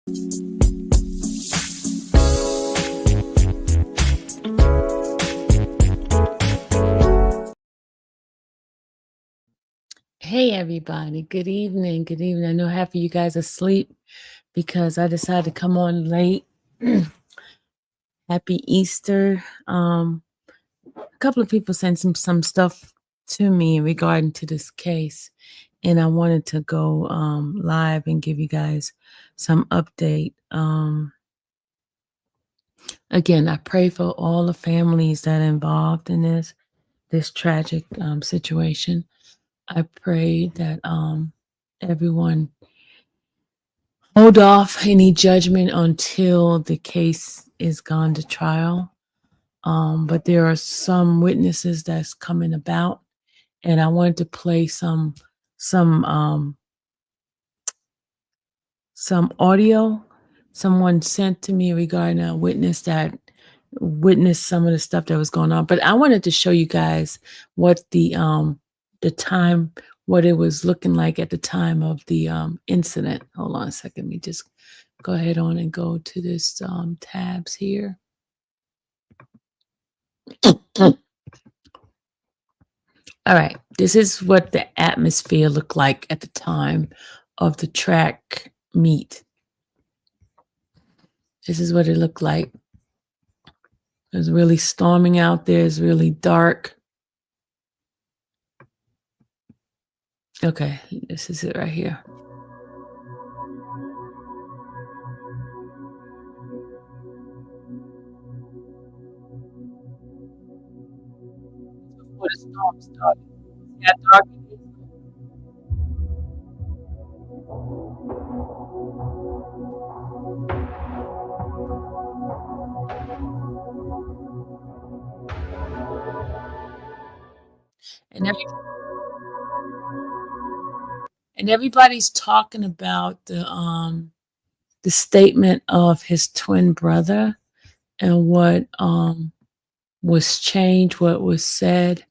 Hey everybody, good evening. Good evening. I know half of you guys are asleep because I decided to come on late. Happy Easter. A couple of people sent some stuff to me regarding to this case, and I wanted to go live and give you guys some update. Again, I pray for all the families that are involved in this tragic situation. I pray that everyone hold off any judgment until the case is gone to trial. But there are some witnesses that's coming about, and I wanted to play some audio someone sent to me regarding a witness that witnessed some of the stuff that was going on. But I wanted to show you guys what the time, what it was looking like at the time of the incident. Hold on a second. Let me just go ahead on and go to this tabs here. All right. This is what the atmosphere looked like at the time of the track meet. This is what it looked like. It was really storming out there. It's really dark. Okay, this is it right here. Before the storm started. See how dark it is? And everybody's talking about the statement of his twin brother and what was changed, what was said.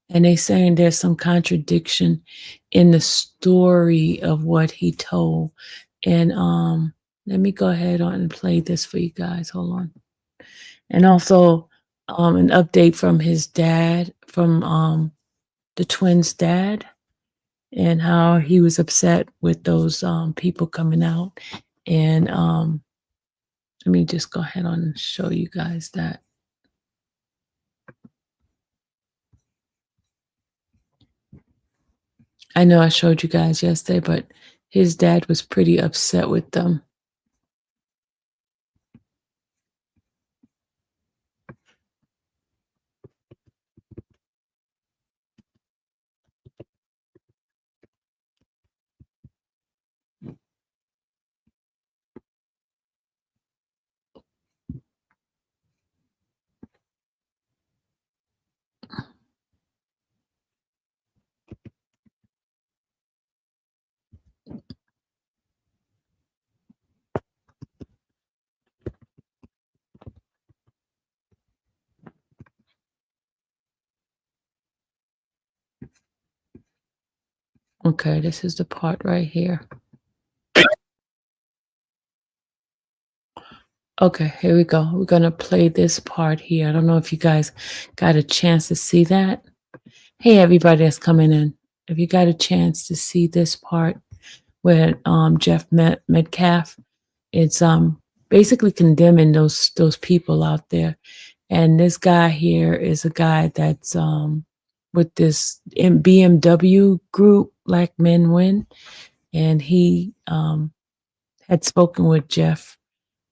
And they saying there's some contradiction in the story of what he told. And let me go ahead on and play this for you guys. Hold on. And also an update from his dad, from the twins' dad, and how he was upset with those people coming out. And let me just go ahead on and show you guys that. I know I showed you guys yesterday, but his dad was pretty upset with them. Okay, this is the part right here. Okay, here we go. We're going to play this part here. I don't know if you guys got a chance to see that. Hey, everybody that's coming in. If you got a chance to see this part where Jeff Metcalf, it's basically condemning those people out there. And this guy here is a guy that's with this BMW group, Black Men Win. And he had spoken with Jeff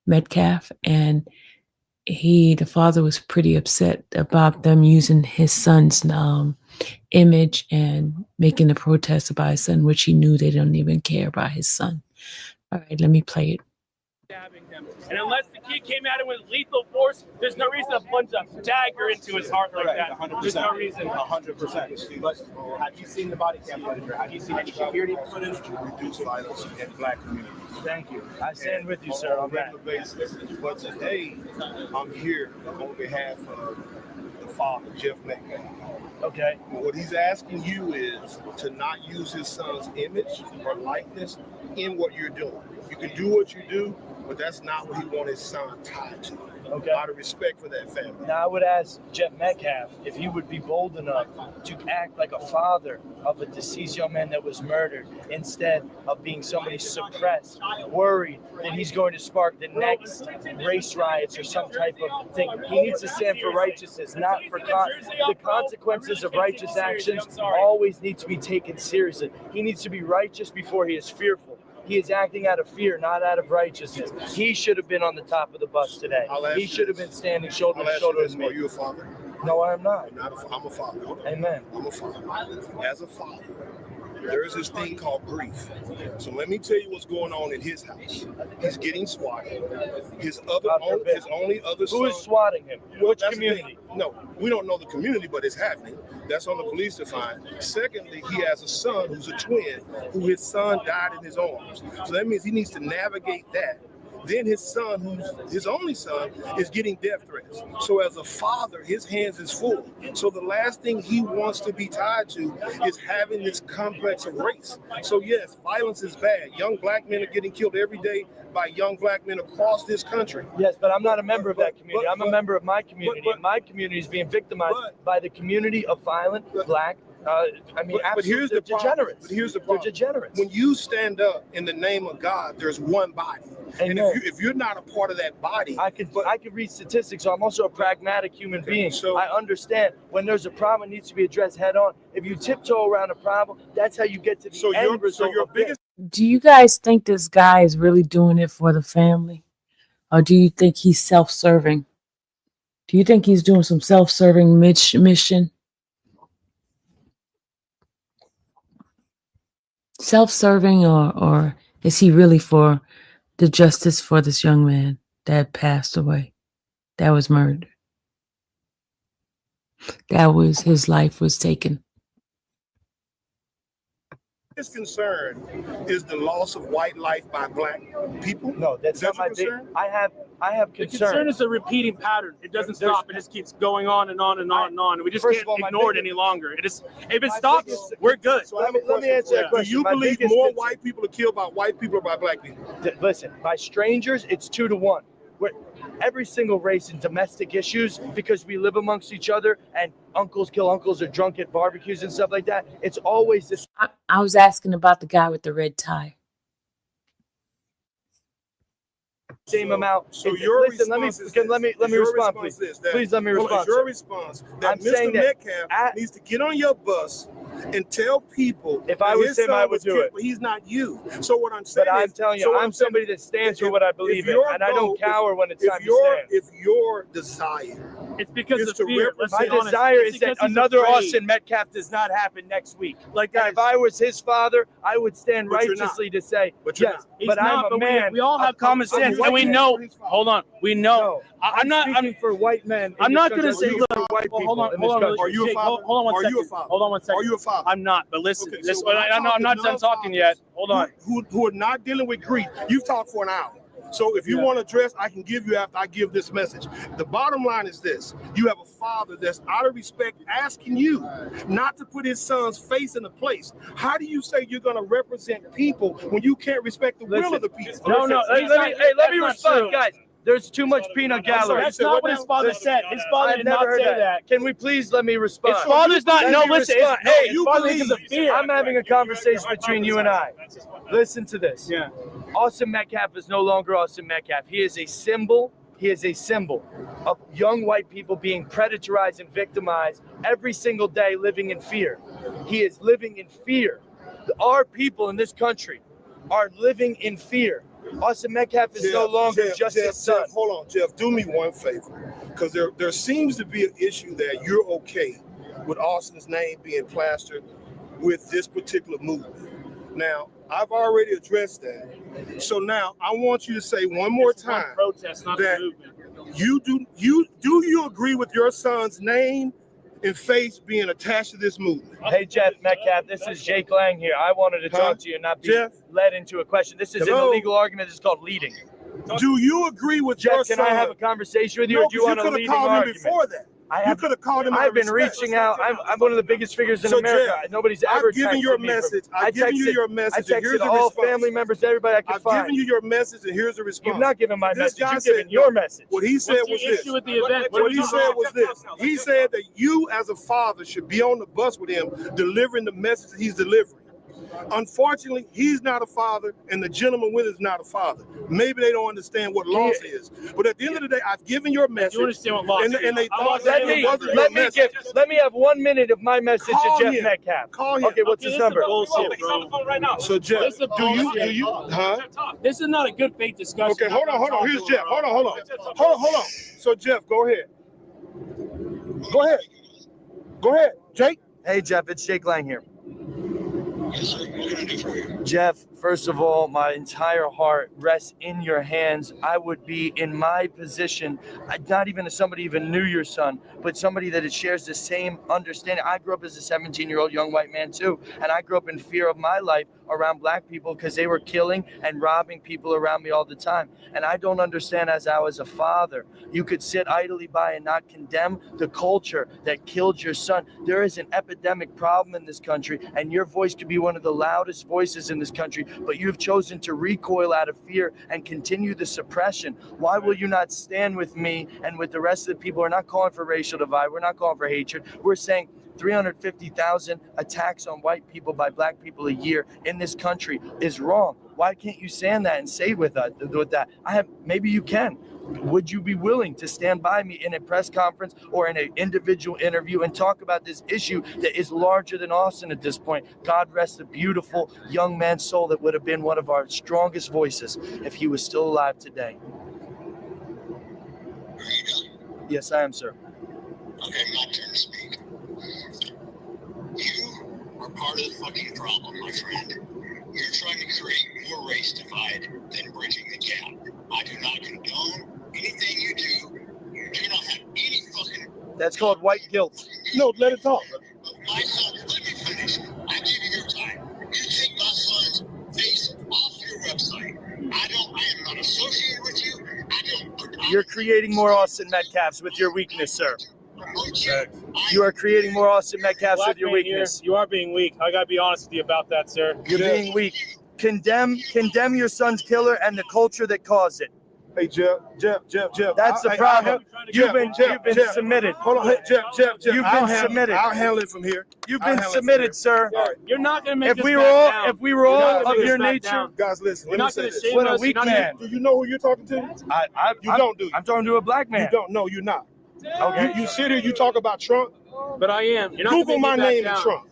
Metcalf, and the father was pretty upset about them using his son's image and making a protest about his son, which he knew they don't even care about his son. All right, let me play it. And unless the kid came at him with lethal force, there's no reason to plunge a dagger into his heart like that. 100%. There's no reason. 100%. But have you seen the body cam footage? Have you seen any security footage? Reduce violence in Black communities. Thank you. I stand with you, sir, on that. Basis. But today, I'm here on behalf of the father, Jeff Metcalf. Okay. What he's asking you is to not use his son's image or likeness in what you're doing. You can do what you do, but that's not what he wanted his son tied to. Okay. Out of respect for that family. Now I would ask Jeff Metcalf if he would be bold enough to act like a father of a deceased young man that was murdered instead of being somebody suppressed, worried that he's going to spark the next race riots or some type of thing. He needs to stand for righteousness, not for the consequences of righteous actions always need to be taken seriously. He needs to be righteous before he is fearful. He is acting out of fear, not out of righteousness. He should have been on the top of the bus today. He should have been standing shoulder to shoulder with me. Are you a father? No, I am not. I'm a father. Amen. I'm a father. As a father, there is this thing called grief. So let me tell you what's going on in his house. He's getting swatted. His only other son. Who is swatting him? Which community? No, we don't know the community, but it's happening. That's on the police to find. Secondly, he has a son who's a twin, who his son died in his arms. So that means he needs to navigate that. Then his son, who's his only son, is getting death threats. So as a father, his hands is full. So the last thing he wants to be tied to is having this complex of race. So yes, violence is bad. Young black men are getting killed every day by young black men across this country. Yes, but I'm not a member of that community. I'm a member of my community, and my community is being victimized by the community of violent black. But here's the degenerates. But here's the problem. They're degenerates. When you stand up in the name of God, there's one body. And if you're not a part of that body, I could read statistics. So I'm also a pragmatic human being. So I understand when there's a problem, it needs to be addressed head on. If you tiptoe around a problem, that's how you get to the end result. your biggest. Do you guys think this guy is really doing it for the family? Or do you think he's self-serving? Do you think he's doing some self-serving mission? Self-serving, or is he really for the justice for this young man that passed away, that was murdered, his life was taken? His concern is the loss of white life by black people. No, that's not my big. I have The concern. concern is a repeating pattern. It doesn't stop. It just keeps going on and on and on and on. We just can't ignore it any longer. If it stops, we're good. So let me answer that question. Do you believe more white people are killed by white people or by black people? Listen, by strangers, it's 2 to 1. Every single race in domestic issues, because we live amongst each other and uncles kill uncles or drunk at barbecues and stuff like that, it's always this. I was asking about the guy with the red tie. Same amount. So your listen, let me respond, please. Please let me respond. Your response that I'm Mr. saying that Metcalf needs to get on your bus and tell people. If I was him, I would do it. But he's not you. So what I'm saying but I'm telling you, I'm somebody that stands for what I believe in, and I don't cower when it's time to stand. If your desire, it's because is of to fear. My desire is that another Austin Metcalf does not happen next week. Like, if I was his father, I would stand righteously to say, yes, but I'm a man. We all have common sense, and we know. Hold on, we know. I'm not speaking for white men. I'm not going to say white people. Hold on. Are you a father? Hold on one second. Hold on one second. Are you a father? I'm not. But listen, Okay, this. so I'm not done talking yet. Hold on. Who are not dealing with grief? You've talked for an hour. So if you want to address, I can give you after I give this message. The bottom line is this. You have a father that's out of respect asking you not to put his son's face in a place. How do you say you're going to represent people when you can't respect the will of the people? No. Let me respond, guys. There's too much peanut gallery. That's not what his father said. His father did not say that. Can we please let me respond? His father's not. No, listen. Hey, you believe of fear. I'm having a conversation between you and I. Listen to this. Yeah. Austin Metcalf is no longer Austin Metcalf. He is a symbol. He is a symbol of young white people being predatorized and victimized every single day, living in fear. He is living in fear. Our people in this country are living in fear. Austin Metcalf is no longer just his son. Jeff, hold on, Jeff. Do me one favor, because there seems to be an issue that you're okay with Austin's name being plastered with this particular movement. Now, I've already addressed that. So now I want you to say one more time protest, not that movement. you agree with your son's name and face being attached to this movement? Hey, Jeff Metcalf, this is Jake Lang here. I wanted to talk to you and not be led into a question. This is an illegal argument. This is called leading. Do you agree with Jeff, your can son? I have a conversation with you, or do you want a leading argument? Before that. You could have called him. I've been reaching out. I'm one of the biggest figures in America. Jeff, Nobody's ever I've given your message. I've given you your message. I texted all family members, everybody I could find. I've given you your message, and here's the response. You've not given my message. You've said, given your message. What he said was this. With the event? What he said was this. He said that you, as a father, should be on the bus with him, delivering the message that he's delivering. Unfortunately, he's not a father, and the gentleman with is not a father. Maybe they don't understand what loss is. But at the end of the day, I've given your message. You understand what loss is? And they thought that it wasn't your message. Let me have 1 minute of my message Call to Jeff him. Metcalf. Call him. Okay, what's his number? Bullshit, bro. Right now. So Jeff, do you? Huh? This is not a good faith discussion. Okay, hold on. Here's Jeff. Hold on. So Jeff, go ahead. Go ahead, Jake. Hey, Jeff, it's Jake Lang here. Jeff, first of all, my entire heart rests in your hands. I would be in my position, not even as somebody even knew your son, but somebody that shares the same understanding. I grew up as a 17-year-old young white man too, and I grew up in fear of my life around black people because they were killing and robbing people around me all the time. And I don't understand, as I was a father, you could sit idly by and not condemn the culture that killed your son. There is an epidemic problem in this country, and your voice could be one of the loudest voices in this country, but you've chosen to recoil out of fear and continue the suppression. Why will you not stand with me and with the rest of the people? We're not calling for racial divide. We're not calling for hatred. We're saying 350,000 attacks on white people by black people a year in this country is wrong. Why can't you stand that and say with that? Maybe you can. Would you be willing to stand by me in a press conference or in an individual interview and talk about this issue that is larger than Austin at this point? God rest the beautiful young man's soul that would have been one of our strongest voices if he was still alive today. Yes, I am, sir. Okay, my turn to speak. You are part of the fucking problem, my friend. You're trying to create more race divide than bridging the gap. I do not condone anything you do. You do not have any fucking... That's called white guilt. No, let it talk. My son, let me finish. I give you your time. You take my son's face off your website. I am not associated with you. You're creating more Austin Metcalfs with your weakness, sir. You are creating more Austin Metcalfs with your weakness. You are being weak. I gotta be honest with you about that, sir. You're being weak. Condemn your son's killer and the culture that caused it. Hey, Jeff. That's the problem. You've been submitted. Hold on, Jeff. You've been submitted. I'll handle it from here. You've been submitted, sir. Right. You're not gonna make if we were all of your nature, guys, listen. You're not gonna shame what a us. weak man. Do you know who you're talking to? I'm talking to a black man. You don't. No, you're not. Okay. You sit here. You talk about Trump. But I am. You're not Google my name is Trump.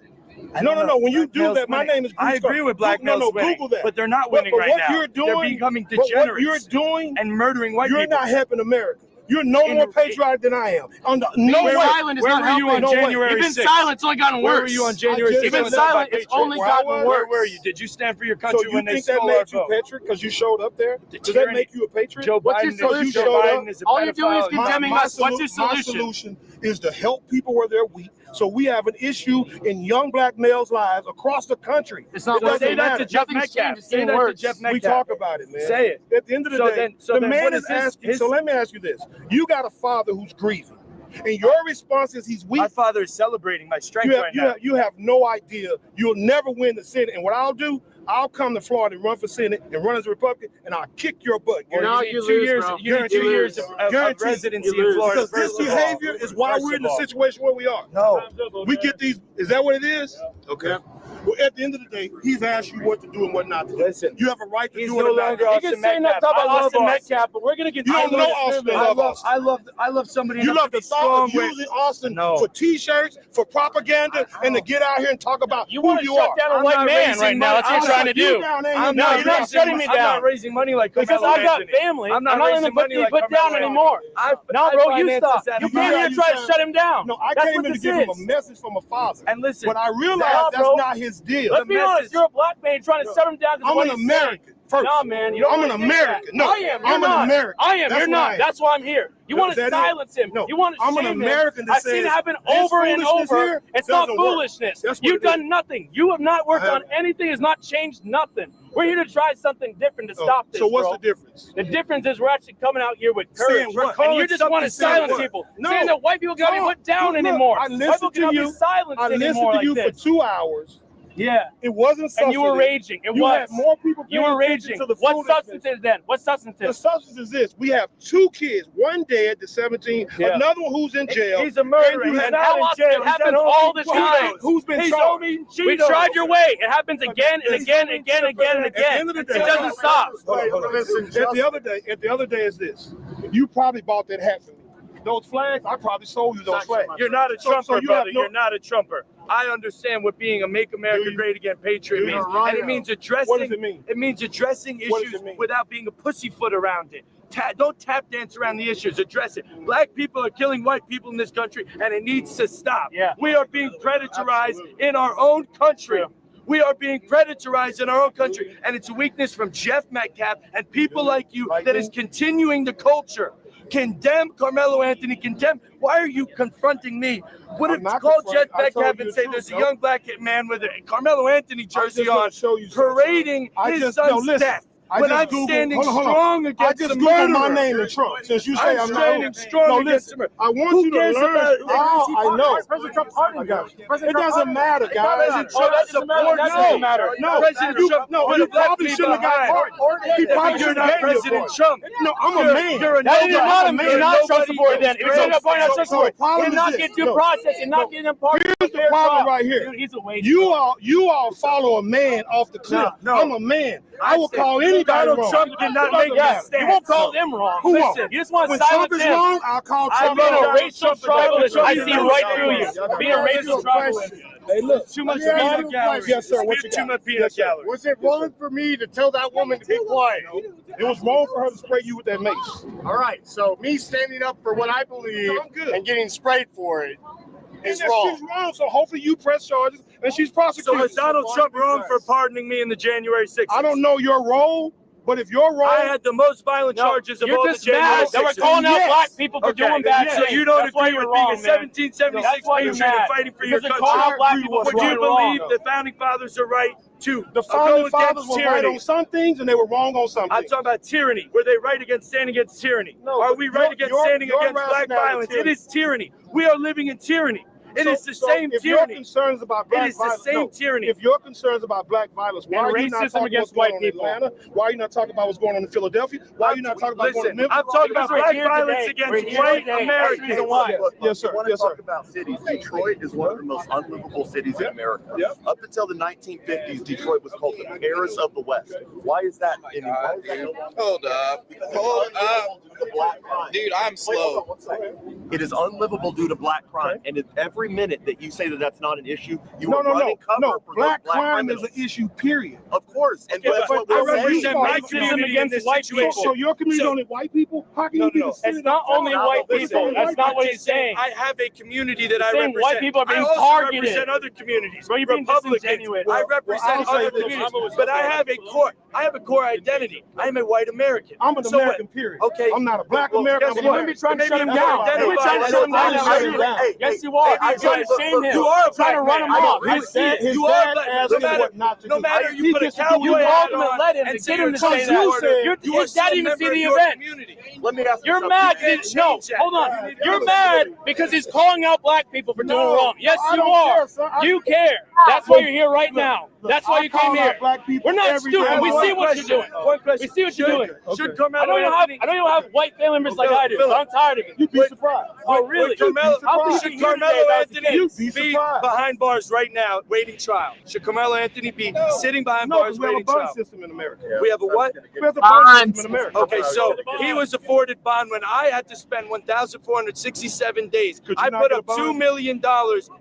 No. When you do that, my name is. I agree with black males winning, Google that. but they're not winning right now. They're becoming degenerates. What you're doing and murdering white people. You're not helping America. You're no more patriotic than I am. No way. Where were you on January 6th? You've been silent. It's only gotten worse. Where were you on January 6th? You've been silent. It's only gotten worse. Where were you? Did you stand for your country when they stole our vote? So you think that made you patriot because you showed up there? Does that make you a patriot? Joe Biden is a pedophile. All you're doing is condemning us. What's your solution? My solution is to help people where they're weak. So we have an issue in young black males' lives across the country. It's not say that to Jeff Metcalf. Say that to Jeff Metcalf. We talk about it, man. Say it. At the end of the day, the man is asking. So let me ask you this: you got a father who's grieving, and your response is he's weak. My father is celebrating my strength right now. You have no idea. You'll never win the Senate. And what I'll do, I'll come to Florida and run for Senate and run as a Republican, and I'll kick your butt. You need 2 years. You need 2 years of residency in Florida. Because this behavior is why we're in the situation where we are. No. We get these. Is that what it is? Okay. Well, at the end of the day, he's asked you what to do and what not to do. Listen, you have a right to do no it. Longer You can say enough about Austin Metcalf, but we're gonna get. You don't know Austin. I love somebody. You love the thought of using Austin for T-shirts, for propaganda, and to get out here and talk about you want to shut down a white man right now. That's what you're trying to do. No, you're not shutting me down. I'm not raising money like because I got family. I'm not letting him put down anymore. No, bro, you stop. You came here to try to shut him down. No, I came here to give him a message from a father. And listen, but I realized that's not his deal. Let's be honest. You're a black man trying to shut him down. I'm an American. first. No, man. You don't I'm wanna an do American. that. No, I am. You're I'm not. an American. I am. That's You're what I not. am. That's why I'm here. You want to That is- silence him. No, You want to I'm an shame American him. that I've seen it says happen this over and foolishness over. here It's not doesn't work. foolishness. That's what You've it is. done nothing. You have not worked I on haven't. anything. Has not changed nothing. We're here to try something different to stop this. So what's bro. the difference? The difference is we're actually coming out here with courage. Saying what? And you just want to silence people. No. Saying that white people can't be put down Look, anymore. I White people listened to cannot you. be silenced I listened anymore to like you this. for 2 hours. Yeah. It wasn't substantive. And you were raging. It You was. had more people You paying were attention raging. to the What foolishness. substance is then? What substance The is? substance is this. We have 2 kids, one dead, the 17, Yeah. another one who's in jail. He's a murderer. And you He's have- not how in often jail. it He's at happens home all eating the time. Cheetos. Who's been He's charged? home eating We Cheetos. tried your way. It happens again and again and again and again and At the again. end of the It day- doesn't stop. Hold on. At the other day is this. You probably bought that hat for me. Those flags, I probably sold you those flags. You're not a So Trumper, you brother. have no- You're not a Trumper. I understand what being a Make America Do you? Great Again patriot Do you? means. Right. And it means addressing. What does it mean? It means addressing What does issues it mean? without being a pussyfoot around it. Don't tap dance around the issues. Address it. Black people are killing white people in this country, and it needs to stop. Yeah. We are being predatorized in our own country. Yeah. We are being predatorized in our own country, and it's a weakness from Jeff Metcalf and people like you that is continuing the culture. Condemn Carmelo Anthony, condemn. Why are you confronting me? What I'm if not call confronting. Jeff I told Metcalf you and the say truth, there's a no. young black man with a Carmelo Anthony jersey on Show you something. parading his son's death? When I'm standing strong against I just the Googled my murderer. name in Trump. Since you say I'm I'm standing not strong no, against listen, him. I want Who you to cares learn. about- I know. President Trump pardoned I got him. you. It doesn't matter, guys. President Oh, Trump that doesn't matter. supports That doesn't me. matter. No, President you, Trump no, put you a black probably man shouldn't have got behind. pardoned. He probably You're should not have gave you a President pardon. Trump. No, I'm a man. You're a That didn't nobody. not him. You're not Trump Nobody supporter then. If you're is going to point out Trump So support, the problem he did is not this. get due No. process and not get him pardoned. Here's the problem right here. Dude, he's a waste. You all follow a man off the cliff. No. I'm a man. I will said call anybody Donald wrong. Trump did not It doesn't make matter. that stand. You won't call them wrong. Who won't? Listen, you just want to When silence Trump is him. wrong, I'll call I've Trump been a wrong. racial tribalist. I see right through you. Being a racial tribalist. Hey, look. Too much Let me ask peanut you a gallery. question. Yes, sir. What you Too got? much peanut Yes, sir. gallery. Was it wrong for me to tell that woman to be quiet? It was wrong for her to spray you with that mace. All right, so me standing up for what I believe I'm good. and getting sprayed for it is And wrong. she's wrong, so hopefully you press charges and she's So prosecuted. is Donald Trump wrong for pardoning me in the January 6th? I don't know your role, but if you're wrong, I had the most violent charges of You're all the just January mad 6th. that we're calling out Yes. black people for doing bad So things. you don't That's why agree you're with being wrong, a man. 1776 That's why you're patriot and mad. fighting for your Because country? calling out black people Would for you doing believe wrong. the founding fathers are right to the go founding fathers against were right tyranny? on some things and they were wrong on some I'm things. talking about tyranny. Were they right against standing against tyranny? No, Are we right your- against your- standing your against black rationale is violence? tyranny. It is tyranny. We are living in tyranny. It is the same if tyranny. your concerns about It black is the violence, same tyranny. If your concerns about black violence, why And are you not racism talking against about what's going white on in people. Atlanta? Why are you not talking about what's going on in Philadelphia? Why are you not talking about what's going on in Listen, Memphis? I'm talking about We're black here violence today. against We're here white today. That's the Americans. reason why. Yes, sir. You want Yes, to sir. talk about cities. Detroit is one of the most unlivable cities in America. Yep. Up until the 1950s, Detroit was called the Paris of the West. Why is that? Hold up. Dude, I'm slow. It is unlivable due to black crime, and if every minute that you say that that's not an issue, you No, are running cover no. for Black those crime is criminals. an issue, period. Of course, and that's what I we're represent saying. my Racism community in against this white situation. people. So your community So- only white people? How can No, you be no. the city It's not only white people. That's not what he's saying. I have a community that He's I saying represent. white people are being I also targeted. represent other communities. Bro, you're being Republicans. disingenuous. I I'll represent say other this. communities. But I have a core identity. I am a white American. I'm an So what? American, period. Okay. I'm not a black Well, American. guess I'm what? an You're trying to shut him Maybe down. identify You're trying to as shut him a black down. American. Yes, you are. Hey, You're trying to shame him. You are a You're trying to black run him man. off. I I see it. His You are dad black. asked No him matter- what not to no do. matter He you put a gets to do cowboy You what hat ultimately on led him and to say get him you're to a Trump say that. supporter. Your- You are his dad still a even member see of the your event. community. Let me ask you You're something. mad. can't No, change that. hold on. You're mad because he's calling out black people for doing wrong. Yes, I you don't are. care, son. You care. That's why you're here right now. That's why you came here. We're not stupid. We see what you're doing. One question. We see what you're doing. Should I Carmelo don't Anthony even have white family members like I do. Philip. I'm tired of it. You'd be surprised. Oh, really? Should Carmelo Should Carmelo Anthony You'd be be surprised. behind bars right now waiting trial? Should Carmelo Anthony be sitting behind No, bars because we have a waiting bond trial? system in America. We have a what? We have a bond system in America. Okay, so he was afforded bond when I had to spend 1,467 days. Could you I not put get a up bond? $2 million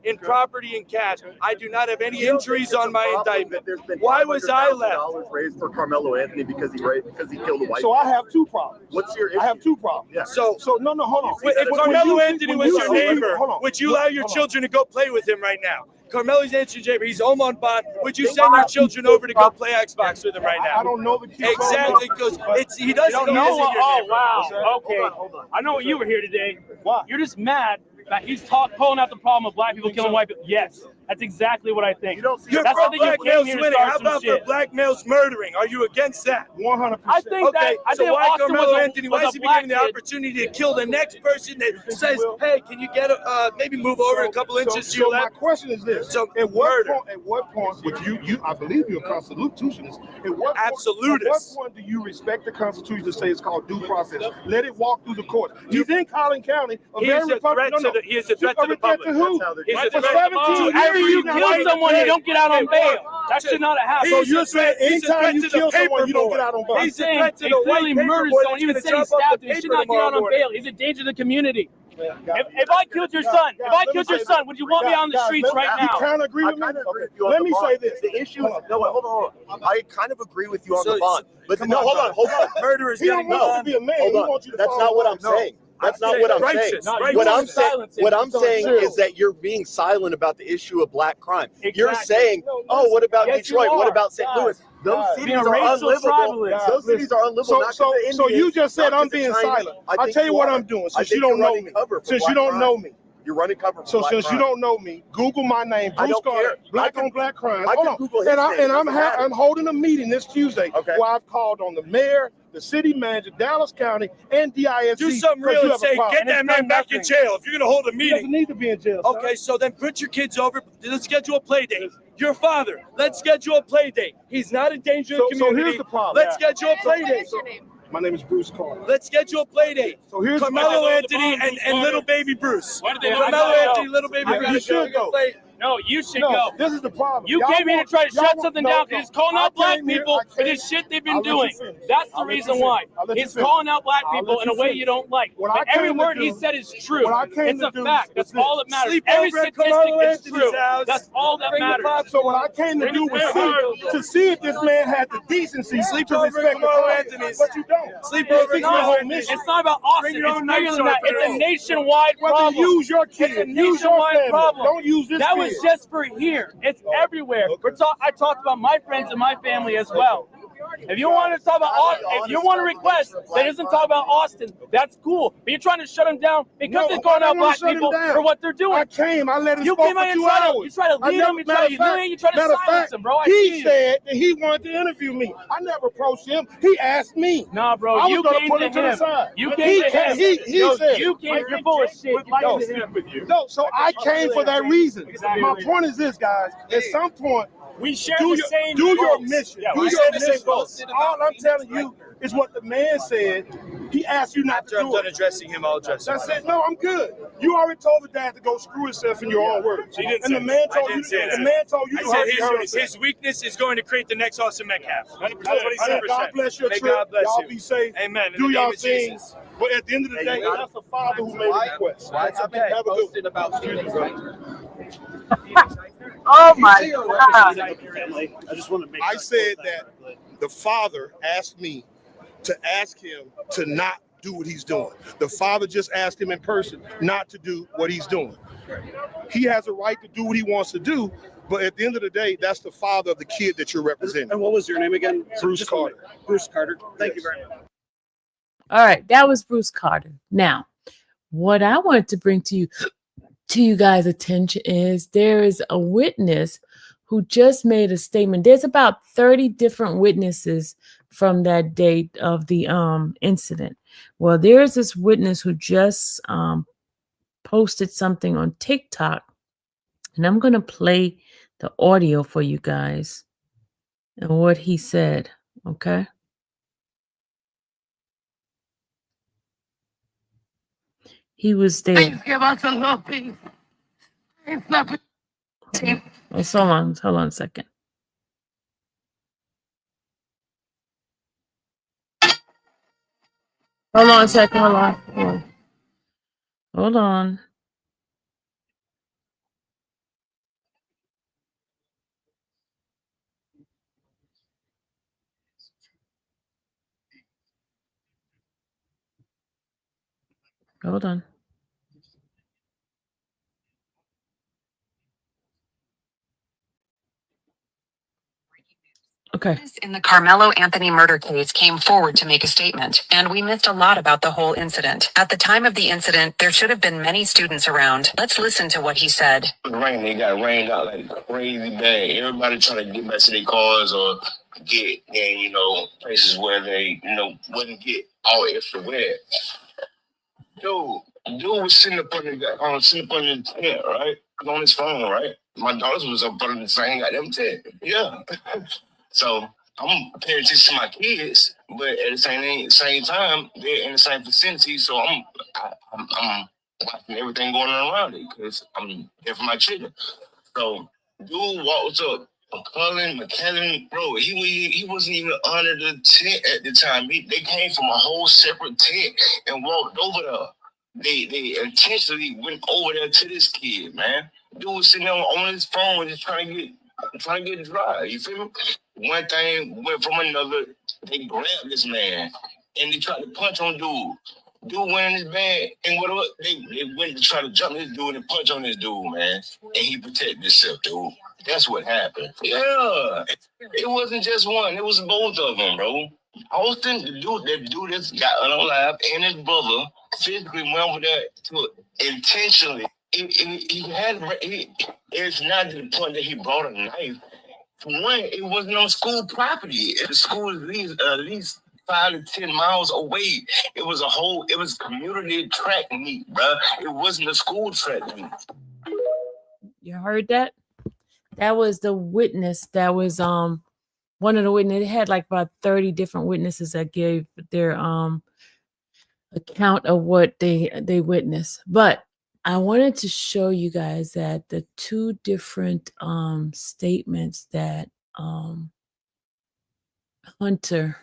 in property and cash. I do not have any You don't injuries think it's on a my problem that indictment. there's been Why was I left? $500,000 raised for Carmelo Anthony because he killed a white So I have two problems. What's your issue? I have two problems. Yeah. So So no, hold on. if When Carmelo you see- Anthony when was you your see- neighbor, hold on. would you allow your Hold on. children to go play with him right now? Carmelo's answering Jay, but he's home on bond. Would you send your children over to go play Xbox with him right now? I don't know the kid. Exactly, because he doesn't You know. know what? Oh, wow. Hold Okay. on. I know what you were here today. Why? You're just mad that he's pulling out the problem of black people killing white people. Yes, that's exactly what I think. You don't see You're That's for something you black came males here to winning. start How some about for shit. black males murdering? Are you against that? 100%. I think Okay, that I so think why Austin Carmelo was a, Anthony? Why was is a he black given the kid. opportunity to kill the next person that says, "Hey, can you get maybe move over a couple inches to your So my left?" question is this: So, at what murder. point? At what point would you? I believe you're a constitutionalist. At what Absolutist. point do you respect the Constitution to say it's called due process? Let it walk through the courts. He's in Collin County. He is a threat to the. He is a threat to the public. To who? He's a For threat 17 to every years, If you kill someone, you don't get out on bail. That should not have happened. So He's you're a saying threat- he's a anytime threat you to the kill someone, paper you don't boy. get out on bail? He's a saying threat to he the white clearly paper murdered boy someone. that's Even gonna said he jump off stabbed the him. He should paper not get out tomorrow on morning. bail. He's a danger to the community. If I killed your son, would you want me out on the streets right You now? kind of agree I with me? kind of agree with you on Let the me bond. say this. The issue is hold on. I kind of agree with you on So- the bond, but come no, on, hold on. Murderers He don't getting want you to be a man. Hold He on. wants you to That's follow not what law. I'm saying. That's not I'm what I'm saying saying. righteous. No, you What want I'm to saying, silence him. what I'm He's on saying serious. is that you're being silent about the issue of black crime. You're Exactly. saying, "Oh, what about Yes, you Detroit? What are. about St. Louis? Those Guys, cities being a are racial unlivable. tribalist. Those cities are unlivable. not 'cause of the So you Indians, just said not I'm 'cause of being China. silent. I I'll think tell you what are. I'm doing I since think you don't you're know running me. cover for Since black you don't crime. know me. You're running cover for So black since crime. you don't know me, Google my name, I Bruce don't Carter, care. black I can- on black crime. I Hold can on. Google his And, name. It doesn't matter. I'm holding a meeting this Tuesday Okay. where I've called on the mayor, the city manager, Dallas County, and DISD. Do something because real you and have a say, problem. get And that it's man done back in nothing. jail. If you're going to hold a He meeting. doesn't need to be in jail. son. Okay, so then put your kids over. Let's schedule a play date. Your father, let's schedule a play date. He's not a danger to the So community. here's the problem. Let's schedule a play date. My name is Bruce Carter. Let's schedule a play date. So here's Carmelo the Anthony bomb, and Bruce little Carter. baby Bruce. Why did they Carmelo let him Anthony, go? little baby You Bruce. should go. No, you should No, go. this is the problem. You Y'all came here to want- try to y'all shut want- something no, down because no. he's calling I out black came here- people I for came- this shit they've I'll been let you doing. finish. That's the I'll let you reason finish. why. I'll let you He's finish. calling out black I'll people let in a you way finish. you don't like. What I But every came to word he do- said is true. what I came It's to a do fact. That's was this. all that matters. Sleep Every over at statistic Carmelo is Anthony's true. house. That's all that Bring the matters. pop- So what I came to do was to see if this man had the decency Sleep to over respect the Carmelo Congress. Anthony's. But you don't. Sleep It's over fixing the Carmelo whole Anthony's. mission. It's not about Austin. your It's own bigger than that. knife It's a sharpener. nationwide Whether problem. use your It's kid, a use your nationwide family. problem. Don't use this That kid. was just for here. It's everywhere. I talked about my friends and my family as well. If you want to talk about Austin, if you want a request that doesn't talk about Austin, that's cool. But you're trying to shut him down because they're calling out black people for what they're doing. I came. I let him You spoke came out for and 2 try to hours. lead him, you try to humiliate, you try to matter of silence fact, him, bro. I he see you. said that he wanted to interview me. I never approached him. He asked me. Nah, bro, I was you gonna came put to him to the him. side. You He came to can't- him. he Yo, said you it. came. You're full of shit. No, so I came for that reason. Exactly. My point is this, guys. At some point, We share do the your, same do your goals. mission. Yeah, do we your share the mission. same goals. All I'm telling you is what the man said. He asked you not After to I'm do done it. addressing him, I'll address him. That's it. No, I'm good. You already told the dad to go screw himself in your own words. He didn't and say the man that. told I you. didn't say The that. man told you I to hurt said his weakness is going to create the next Austin Metcalf. 100%. That's what he said. God bless your May trip. God bless y'all you. be safe. Amen. In Do the y'all name of thing. Jesus. But at the end of the day, that's the father who made the request. Why That's have okay. you Have a good posted about students? Oh my God. I said that the father asked me to ask him to not do what he's doing. The father just asked him in person not to do what he's doing. He has a right to do what he wants to do, but at the end of the day, that's the father of the kid that you're representing. And what was your name again? Bruce Carter. Bruce Carter. Thank you very much. All right, that was Bruce Carter. Now, what I wanted to bring to you guys' attention is there is a witness who just made a statement. There's about 30 different witnesses from that date of the incident. Well, there's this witness who just posted something on TikTok, and I'm going to play the audio for you guys and what he said, okay? He was there. Please give us a little peace. Please let me. Oh, hold on a second. Hold on a second. Hold on. Hold on. Okay. In the Carmelo Anthony murder case came forward to make a statement, and we missed a lot about the whole incident. At the time of the incident, there should have been many students around. Let's listen to what he said. They got rained out like crazy bad. Everybody trying to get back to their cars or get in, places where they, wouldn't get all extra wet. Dude was sitting up on the tent, right? On his phone, right? My daughters was up under the same goddamn tent. Yeah. So I'm paying attention to my kids, but at the same time, they're in the same vicinity. So I'm watching everything going on around it because I'm there for my children. So dude walks up, McKellen, bro. He wasn't even under the tent at the time. They came from a whole separate tent and walked over there. They intentionally went over there to this kid, man. Dude was sitting there on his phone just trying to get dry. You feel me? One thing went from another. They grabbed this man and they tried to punch on dude. Dude went in his bag and whatever. They went to try to jump this dude and punch on this dude, man. And he protected himself, dude. That's what happened. Yeah. It wasn't just one. It was both of them, bro. Austin, the dude that's got unalive, and his brother physically went over there to intentionally. It's not to the point that he brought a knife. For one, it wasn't on school property. The school is at least 5 to 10 miles away. It was community track meet, bro. It wasn't a school track meet. You heard that? That was the witness. That was one of the witnesses. It had like about 30 different witnesses that gave their account of what they witnessed. But I wanted to show you guys that the two different statements that Hunter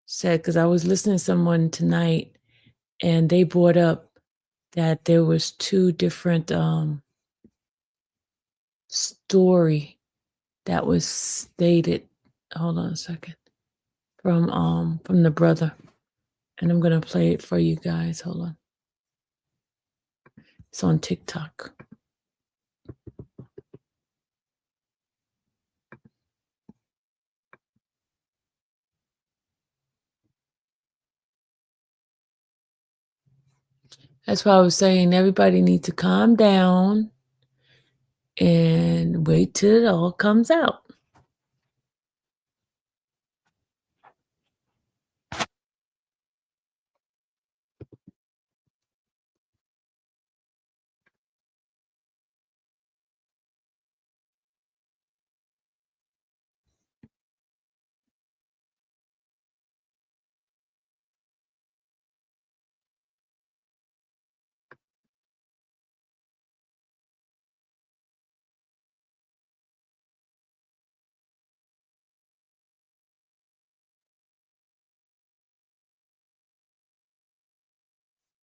said, because I was listening to someone tonight and they brought up that there was two different story that was stated. Hold on a second. From the brother. And I'm gonna play it for you guys. Hold on. It's on TikTok. That's why I was saying everybody needs to calm down and wait till it all comes out.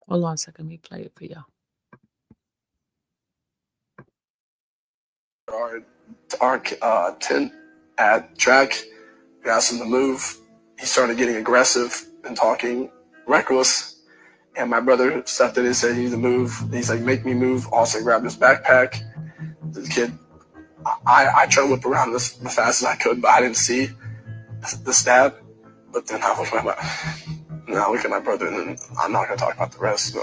Hold on a second, let me play it for y'all. Our tent at track, we asked him to move. He started getting aggressive and talking reckless. And my brother stepped in and said he needs to move. He's like, make me move. Also grabbed his backpack. The kid, I tried to whip around as fast as I could, but I didn't see the stab. But then I was like, now look at my brother, and then I'm not gonna talk about the rest. So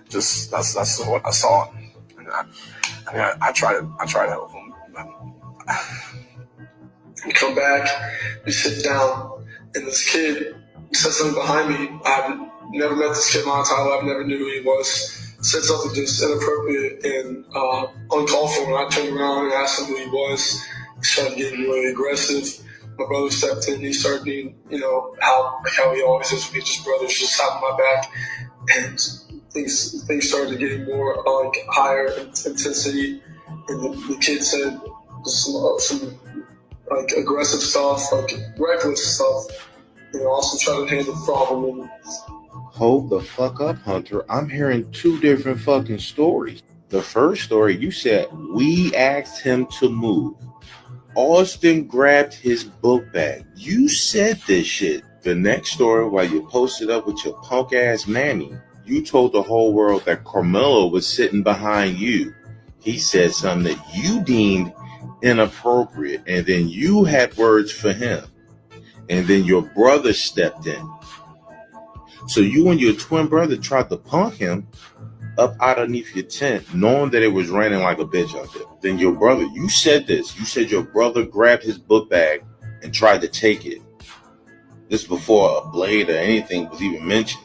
just that's what I saw. And I try to help him. We come back, we sit down, and this kid said something behind me. I've never met this kid in my entire life, never knew who he was. Said something just inappropriate and uncalled for. When I turned around and asked him who he was, he started getting really aggressive. My brother stepped in, he started being, how he always is with his brothers, just having my back. And things started getting more higher intensity. And the kid said some aggressive stuff, reckless stuff. Also trying to handle the problem. Hold the fuck up, Hunter. I'm hearing two different fucking stories. The first story, you said, we asked him to move. Austin grabbed his book bag. You said this shit. The next story, while you posted up with your punk ass mammy, you told the whole world that Carmelo was sitting behind you. He said something that you deemed inappropriate, and then you had words for him, and then your brother stepped in. So you and your twin brother tried to punk him up underneath your tent, knowing that it was raining like a bitch out there. Then your brother, you said this, you said your brother grabbed his book bag and tried to take it. This before a blade or anything was even mentioned.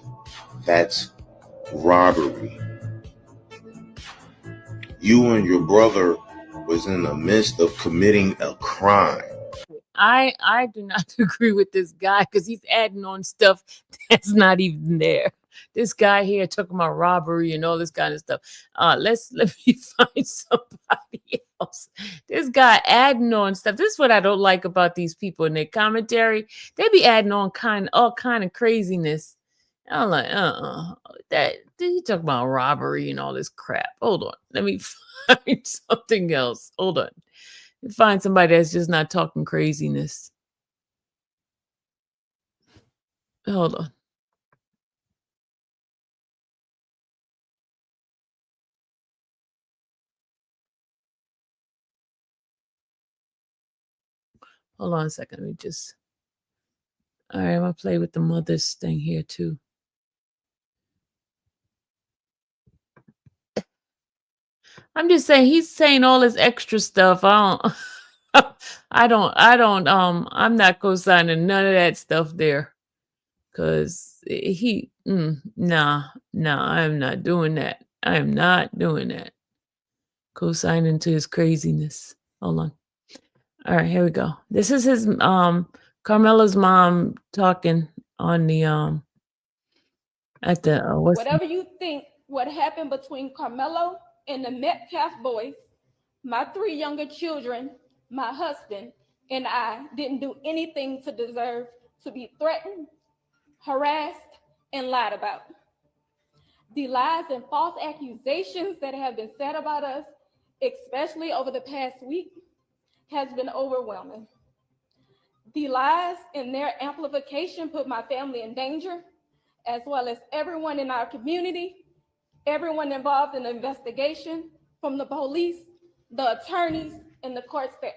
That's robbery. You and your brother was in the midst of committing a crime. I do not agree with this guy because he's adding on stuff that's not even there. This guy here talking about robbery and all this kind of stuff. Let me find somebody else. This guy adding on stuff. This is what I don't like about these people in their commentary. They be adding on all kind of craziness. I'm like, that you talk about robbery and all this crap. Hold on, let me find something else. Hold on. Find somebody that's just not talking craziness. Hold on. Hold on a second. Let me just. All right, I'm gonna play with the mother's thing here too. I'm just saying he's saying all this extra stuff. I'm not co-signing none of that stuff there. Cause nah, I am not doing that. I am not doing that. Co-signing to his craziness. Hold on. All right, here we go. This is his Carmela's mom talking on the at the whatever you think what happened between Carmelo and the Metcalf boys, my 3 younger children, my husband, and I didn't do anything to deserve to be threatened, harassed, and lied about. The lies and false accusations that have been said about us, especially over the past week, has been overwhelming. The lies and their amplification put my family in danger, as well as everyone in our community, everyone involved in the investigation, from the police, the attorneys, and the court staff.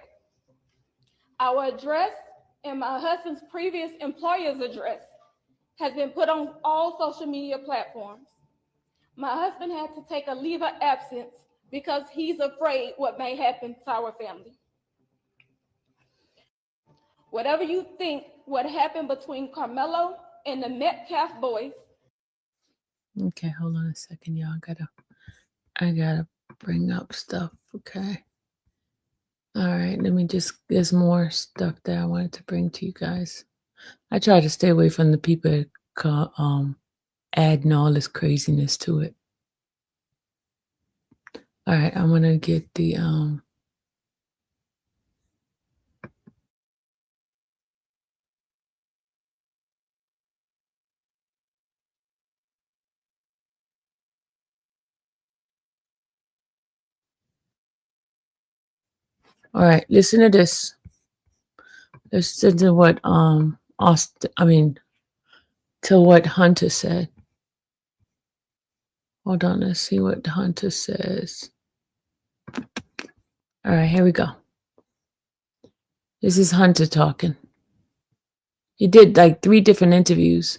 Our address and my husband's previous employer's address has been put on all social media platforms. My husband had to take a leave of absence because he's afraid what may happen to our family. Whatever you think what happened between Carmelo and the Metcalf boys. Okay, hold on a second, y'all. I gotta bring up stuff. Okay. All right, there's more stuff that I wanted to bring to you guys. I try to stay away from the people that adding all this craziness to it. All right, I'm gonna get the all right, listen to this. Listen to what to what Hunter said. Hold on, let's see what Hunter says. All right, here we go. This is Hunter talking. He did like 3 different interviews.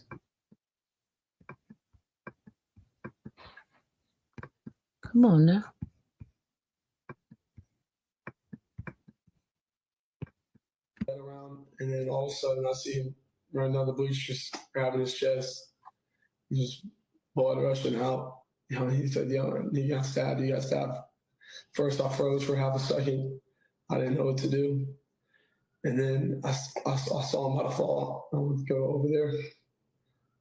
Come on now. Around, and then all of a sudden I see him running down the bleachers, grabbing his chest. He just blood rushing out. He said, he got stabbed, he got stabbed. First I froze for half a second. I didn't know what to do. And then I saw him about to fall. I went to go over there.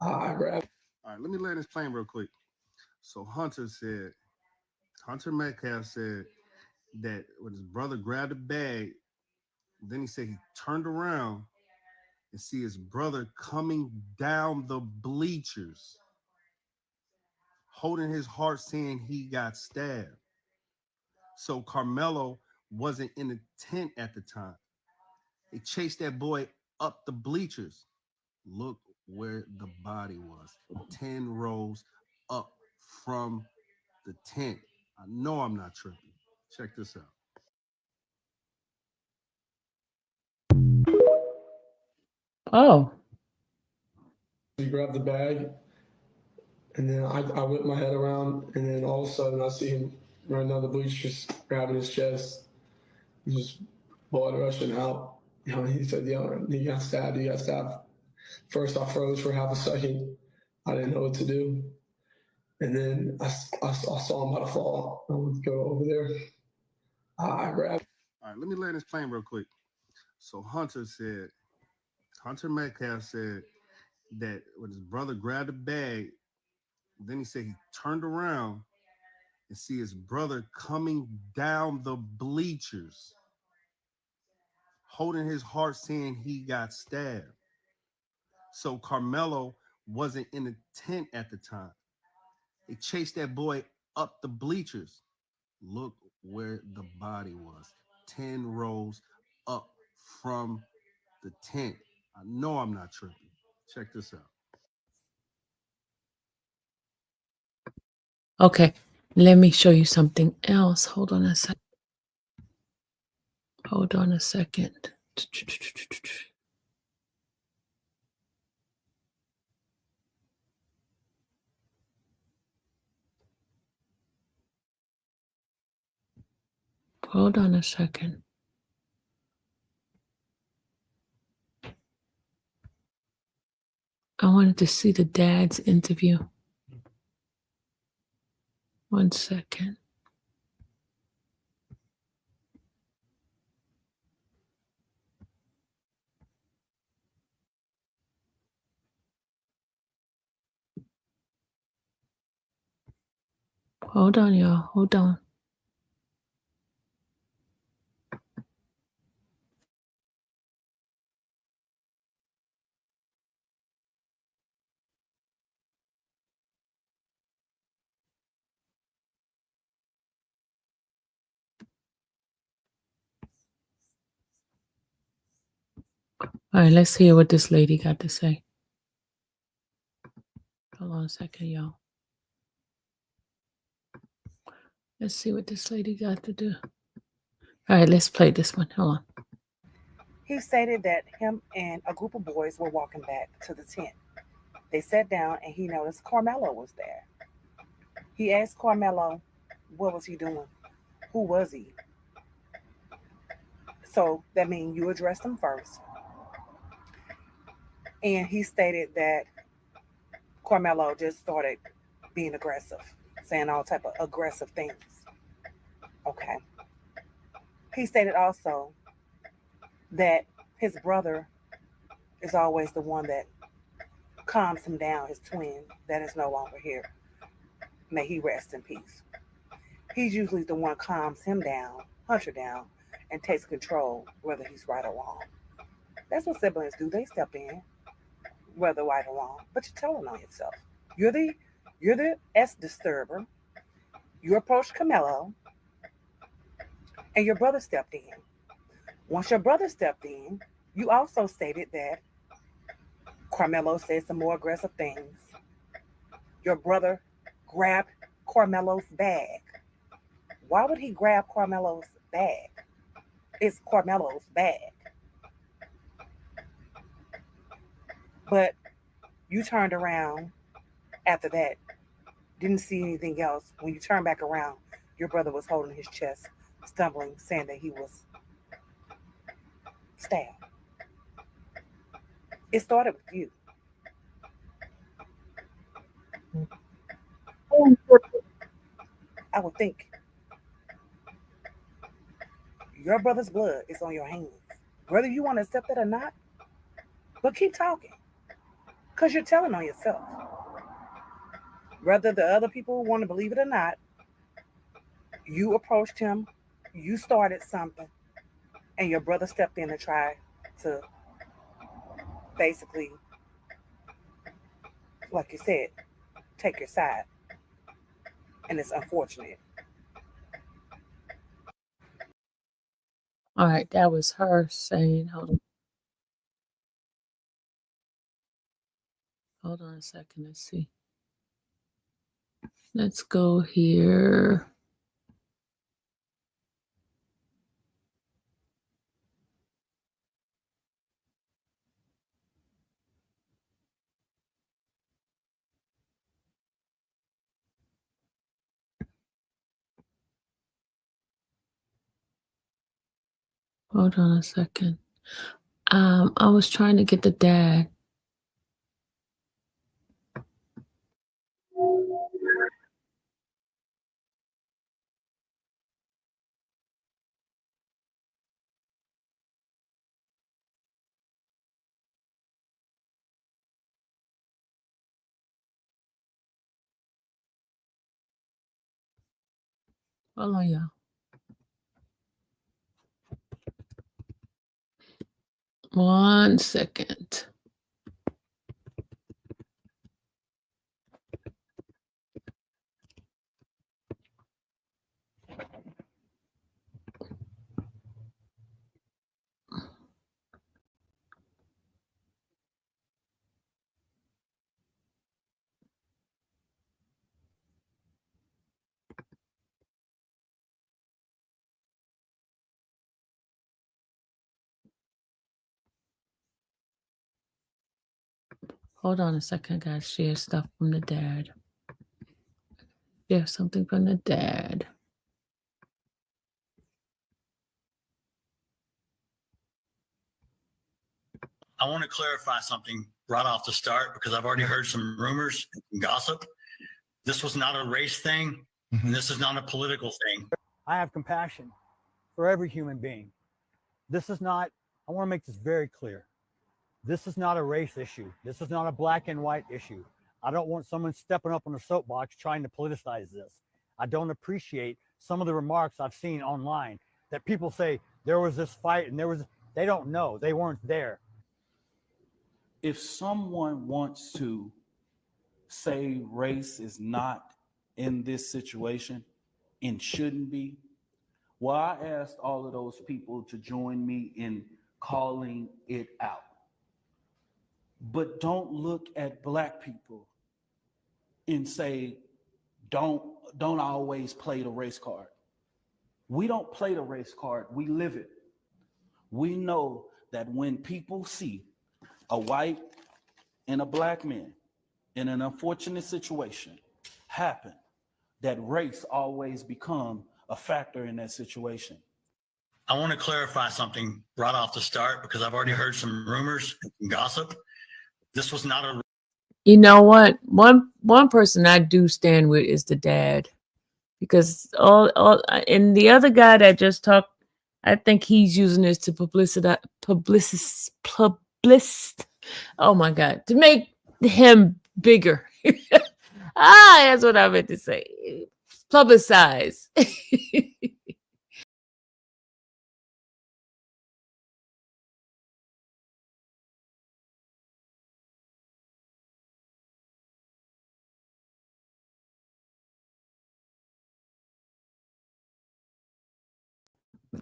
I grabbed. All right, let me land this plane real quick. So Hunter Metcalf said that when his brother grabbed a bag, then he said he turned around and see his brother coming down the bleachers, holding his heart, saying he got stabbed. So Carmelo wasn't in the tent at the time. They chased that boy up the bleachers. Look where the body was. 10 rows up from the tent. I know I'm not tripping. Check this out. Oh. He grabbed the bag, and then I whipped my head around, and then all of a sudden I see him running down the bleachers, grabbing his chest, just blood rushing out. You know, he said, "Yo, he got stabbed. He got stabbed." First, I froze for half a second. I didn't know what to do, and then I saw him about to fall. I went to go over there. I grabbed. All right, let me land this plane real quick. So Hunter Metcalf said that when his brother grabbed the bag, then he said he turned around and see his brother coming down the bleachers, holding his heart, saying he got stabbed. So Carmelo wasn't in the tent at the time. They chased that boy up the bleachers. Look where the body was. 10 rows up from the tent. I know I'm not tripping. Check this out. Okay. Let me show you something else. Hold on a second. Hold on a second. Hold on a second. I wanted to see the dad's interview. 1 second. Hold on, y'all. Hold on. All right, let's hear what this lady got to say. Hold on a second, y'all. Let's see what this lady got to do. All right, let's play this one. Hold on. He stated that him and a group of boys were walking back to the tent. They sat down and he noticed Carmelo was there. He asked Carmelo, what was he doing? Who was he? So that means you addressed him first. And he stated that Carmelo just started being aggressive, saying all type of aggressive things. Okay. He stated also that his brother is always the one that calms him down, his twin that is no longer here. May he rest in peace. He's usually the one calms him down, Hunter down, and takes control whether he's right or wrong. That's what siblings do. They step in, whether right or wrong, but you're telling on yourself. You're the S disturber. You approached Carmelo, and your brother stepped in. Once your brother stepped in, you also stated that Carmelo said some more aggressive things. Your brother grabbed Carmelo's bag. Why would he grab Carmelo's bag? It's Carmelo's bag. But you turned around after that, didn't see anything else. When you turned back around, your brother was holding his chest, stumbling, saying that he was stabbed. It started with you. I would think your brother's blood is on your hands. Whether you want to accept it or not, but keep talking. Because you're telling on yourself. Whether the other people want to believe it or not, you approached him, you started something, and your brother stepped in and tried to basically, like you said, take your side. And it's unfortunate. All right, that was her saying, hold on a second, let's see. Let's go here. Hold on a second. I was trying to get the dad. Hold on, y'all. One second. Hold on a second. I gotta share stuff from the dad. Share something from the dad. I want to clarify something right off the start because I've already heard some rumors and gossip. This was not a race thing, and this is not a political thing. I have compassion for every human being. This is not, I want to make this very clear. This is not a race issue. This is not a black and white issue. I don't want someone stepping up on a soapbox trying to politicize this. I don't appreciate some of the remarks I've seen online that people say there was this fight and they don't know, they weren't there. If someone wants to say race is not in this situation and shouldn't be, well, I asked all of those people to join me in calling it out. But don't look at black people and say, don't always play the race card. We don't play the race card, we live it. We know that when people see a white and a black man in an unfortunate situation happen, that race always become a factor in that situation. I want to clarify something right off the start because I've already heard some rumors and gossip. This was not a. You know what? One person I do stand with is the dad, because all and the other guy that just talked, I think he's using this to publicist. Oh my God, to make him bigger. That's what I meant to say. Publicize.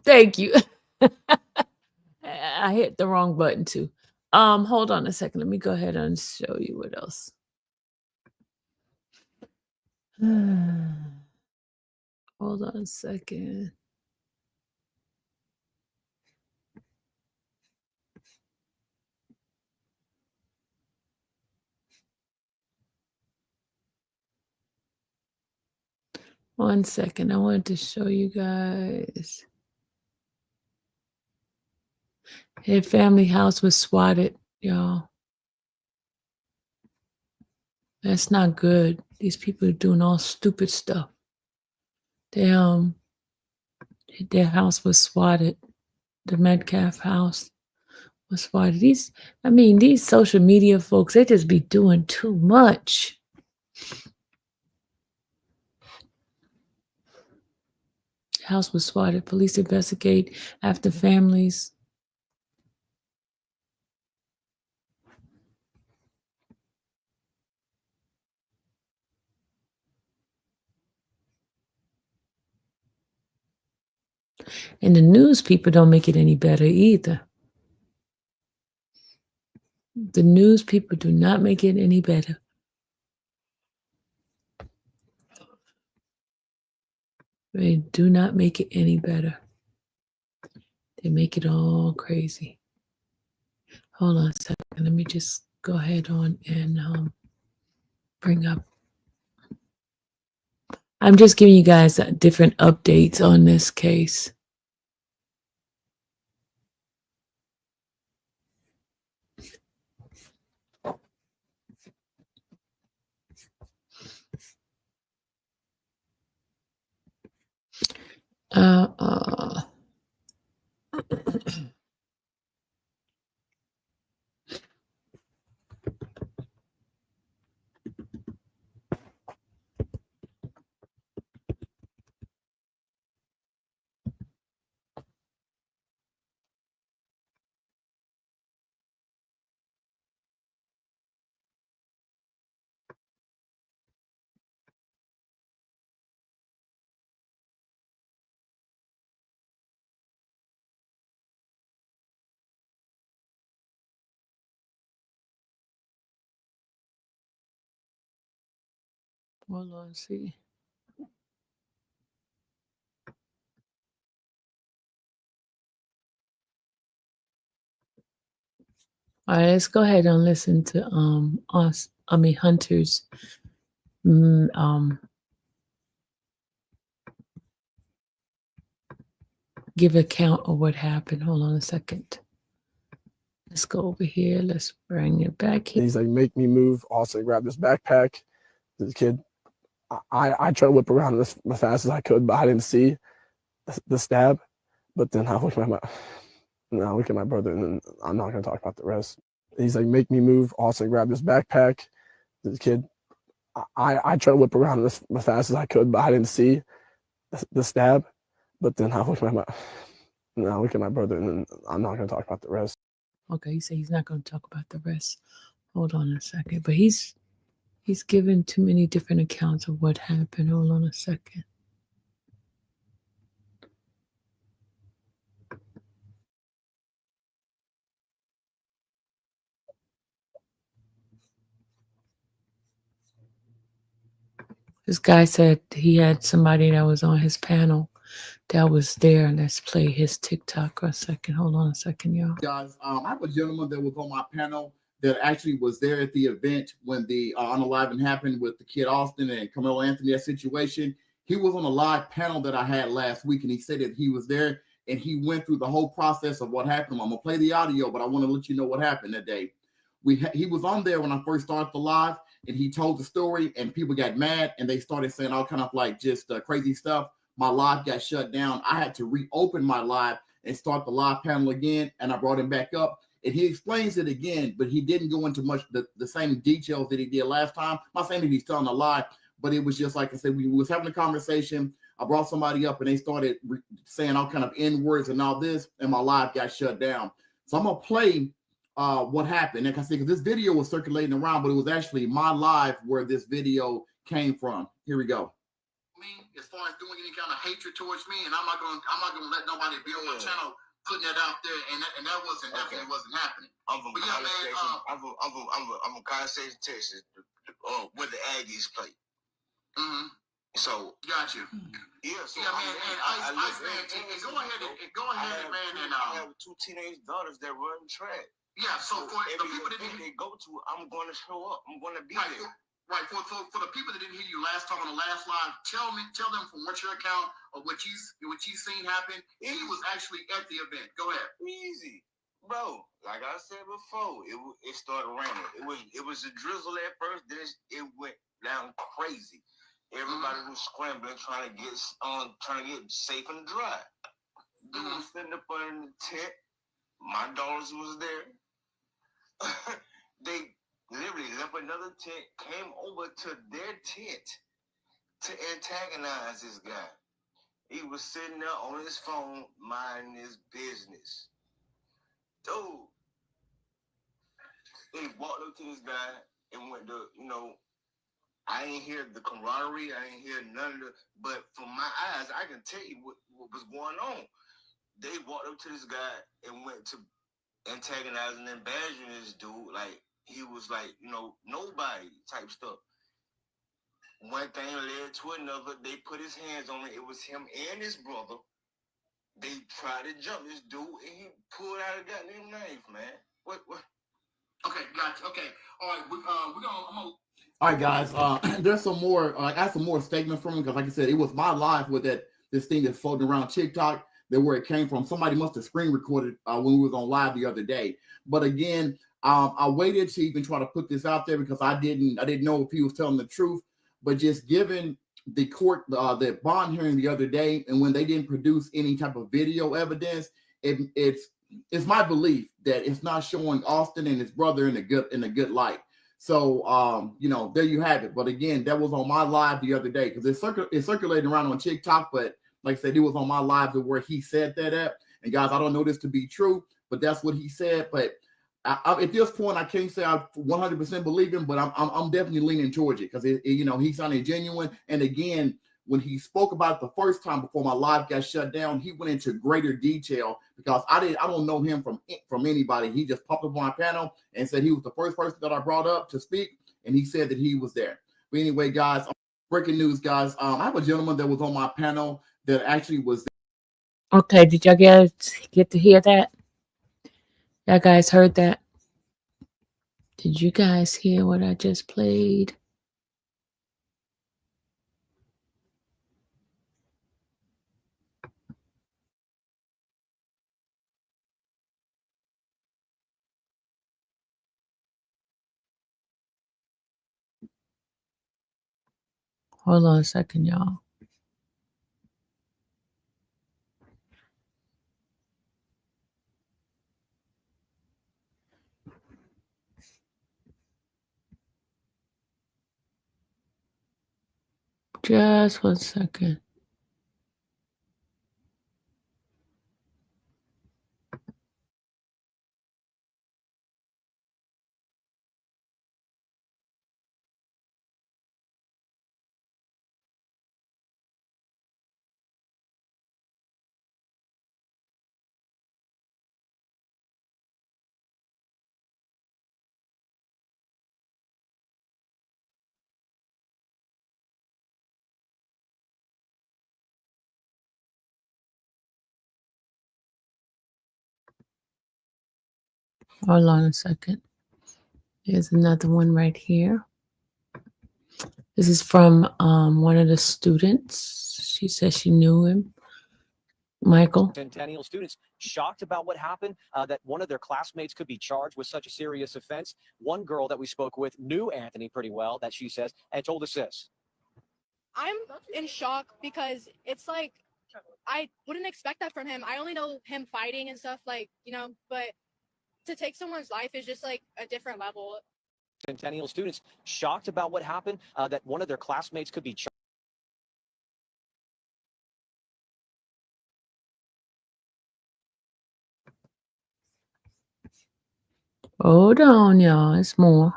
Thank you. I hit the wrong button too. Hold on a second. Let me go ahead and show you what else. Hold on a second. One second. I wanted to show you guys. Their family house was swatted, y'all. That's not good. These people are doing all stupid stuff. Their house was swatted. The Metcalf house was swatted. These social media folks, they just be doing too much. House was swatted. Police investigate after families. And the news people don't make it any better either. The news people do not make it any better. They do not make it any better. They make it all crazy. Hold on a second. Let me just go ahead on and bring up. I'm just giving you guys different updates on this case. Hold on, see. All right, let's go ahead and listen to Hunter's give account of what happened. Hold on a second. Let's go over here. Let's bring it back here. He's like, make me move. Also grab this backpack. This kid, I tried to whip around as fast as I could, but I didn't see the stab. But then I look at my brother, and then I'm not gonna talk about the rest. He's like, make me move. Also grab this backpack. This kid, I tried to whip around as fast as I could, but I didn't see the stab. But then I look at my brother, and then I'm not gonna talk about the rest. Okay, he said he's not going to talk about the rest. Hold on a second. But he's given too many different accounts of what happened. Hold on a second. This guy said he had somebody that was on his panel that was there. Let's play his TikTok for a second. Hold on a second, y'all. Guys, I have a gentleman that was on my panel that actually was there at the event when the unaliving happened with the kid Austin and Carmelo Anthony, that situation. He was on a live panel that I had last week, and he said that he was there and he went through the whole process of what happened. I'm gonna play the audio, but I want to let you know what happened that day. He was on there when I first started the live, and he told the story, and people got mad, and they started saying all kind of like just crazy stuff. My live got shut down. I had to reopen my live and start the live panel again, and I brought him back up. And he explains it again, but he didn't go into much the same details that he did last time. I'm not saying that he's telling a lie, but it was just like I said, we was having a conversation. I brought somebody up, and they started saying all kind of N words and all this, and my live got shut down. So I'm gonna play what happened. Like I said, because this video was circulating around, but it was actually my live where this video came from. Here we go. Me, as far as doing any kind of hatred towards me, and I'm not gonna let nobody be on my channel putting that out there, and that wasn't definitely wasn't happening. I'm from College Station, Texas, where the Aggies play. Mm-hmm. So got you. Yeah, so yeah, man, and Ice Man, go ahead, man, and I have two teenage daughters that run track. Yeah, so for the people that they go to, I'm going to show up. I'm going to be there. Right. For the people that didn't hear you last time on the last live, tell them from what your account of what you seen happen. He was actually at the event. Go ahead. Easy, bro. Like I said before, it started raining. It was a drizzle at first. Then it went down crazy. Everybody was scrambling, trying to get safe and dry. Dude was sitting up under the tent. My daughters was there. They literally left another tent, came over to their tent to antagonize this guy. He was sitting there on his phone, minding his business. Dude, they walked up to this guy and went to, I ain't hear the camaraderie, I ain't hear none of the, but from my eyes, I can tell you what was going on. They walked up to this guy and went to antagonizing and badgering this dude like he was like, nobody type stuff. One thing led to another. They put his hands on it. It was him and his brother. They tried to jump this dude, and he pulled out a goddamn knife, man. What? Okay, gotcha. Okay, all right. I'm gonna. All right, guys. There's some more. I got some more statements from him because, like I said, it was my live with this thing that's floating around TikTok. That where it came from. Somebody must have screen recorded when we was on live the other day. But again, I waited to even try to put this out there because I didn't know if he was telling the truth. But just given the court, the bond hearing the other day, and when they didn't produce any type of video evidence, it's my belief that it's not showing Austin and his brother in a good light. So there you have it. But again, that was on my live the other day because it's circulating around on TikTok, but like I said, it was on my live where he said that at. And guys, I don't know this to be true, but that's what he said. But at this point, I can't say I 100% believe him, but I'm definitely leaning towards it because he sounded genuine. And again, when he spoke about it the first time before my live got shut down, he went into greater detail because I don't know him from anybody. He just popped up on my panel and said he was the first person that I brought up to speak, and he said that he was there. But anyway, guys. breaking news, guys. I have a gentleman that was on my panel that actually was. Okay, did y'all get to hear that? Y'all guys heard that? Did you guys hear what I just played? Hold on a second, y'all. Just 1 second. Hold on a second. Here's another one right here. This is from one of the students. She says she knew him. Michael. Centennial students shocked about what happened, that one of their classmates could be charged with such a serious offense. One girl that we spoke with knew Anthony pretty well, that she says, and told us this. I'm in shock because it's like, I wouldn't expect that from him. I only know him fighting and stuff, like, you know, but to take someone's life is just like a different level. Centennial students shocked about what happened, that one of their classmates could be charged. Hold on, y'all. It's more.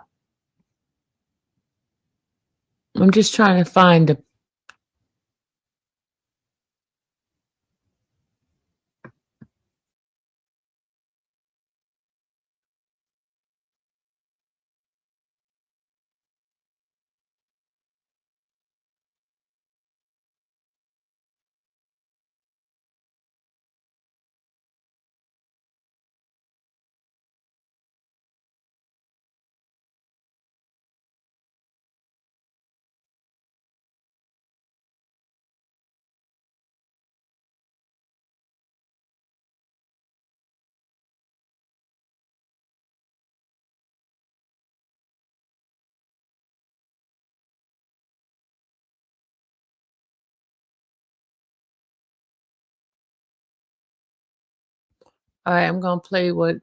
I'm just trying to find the. All right, I'm gonna play what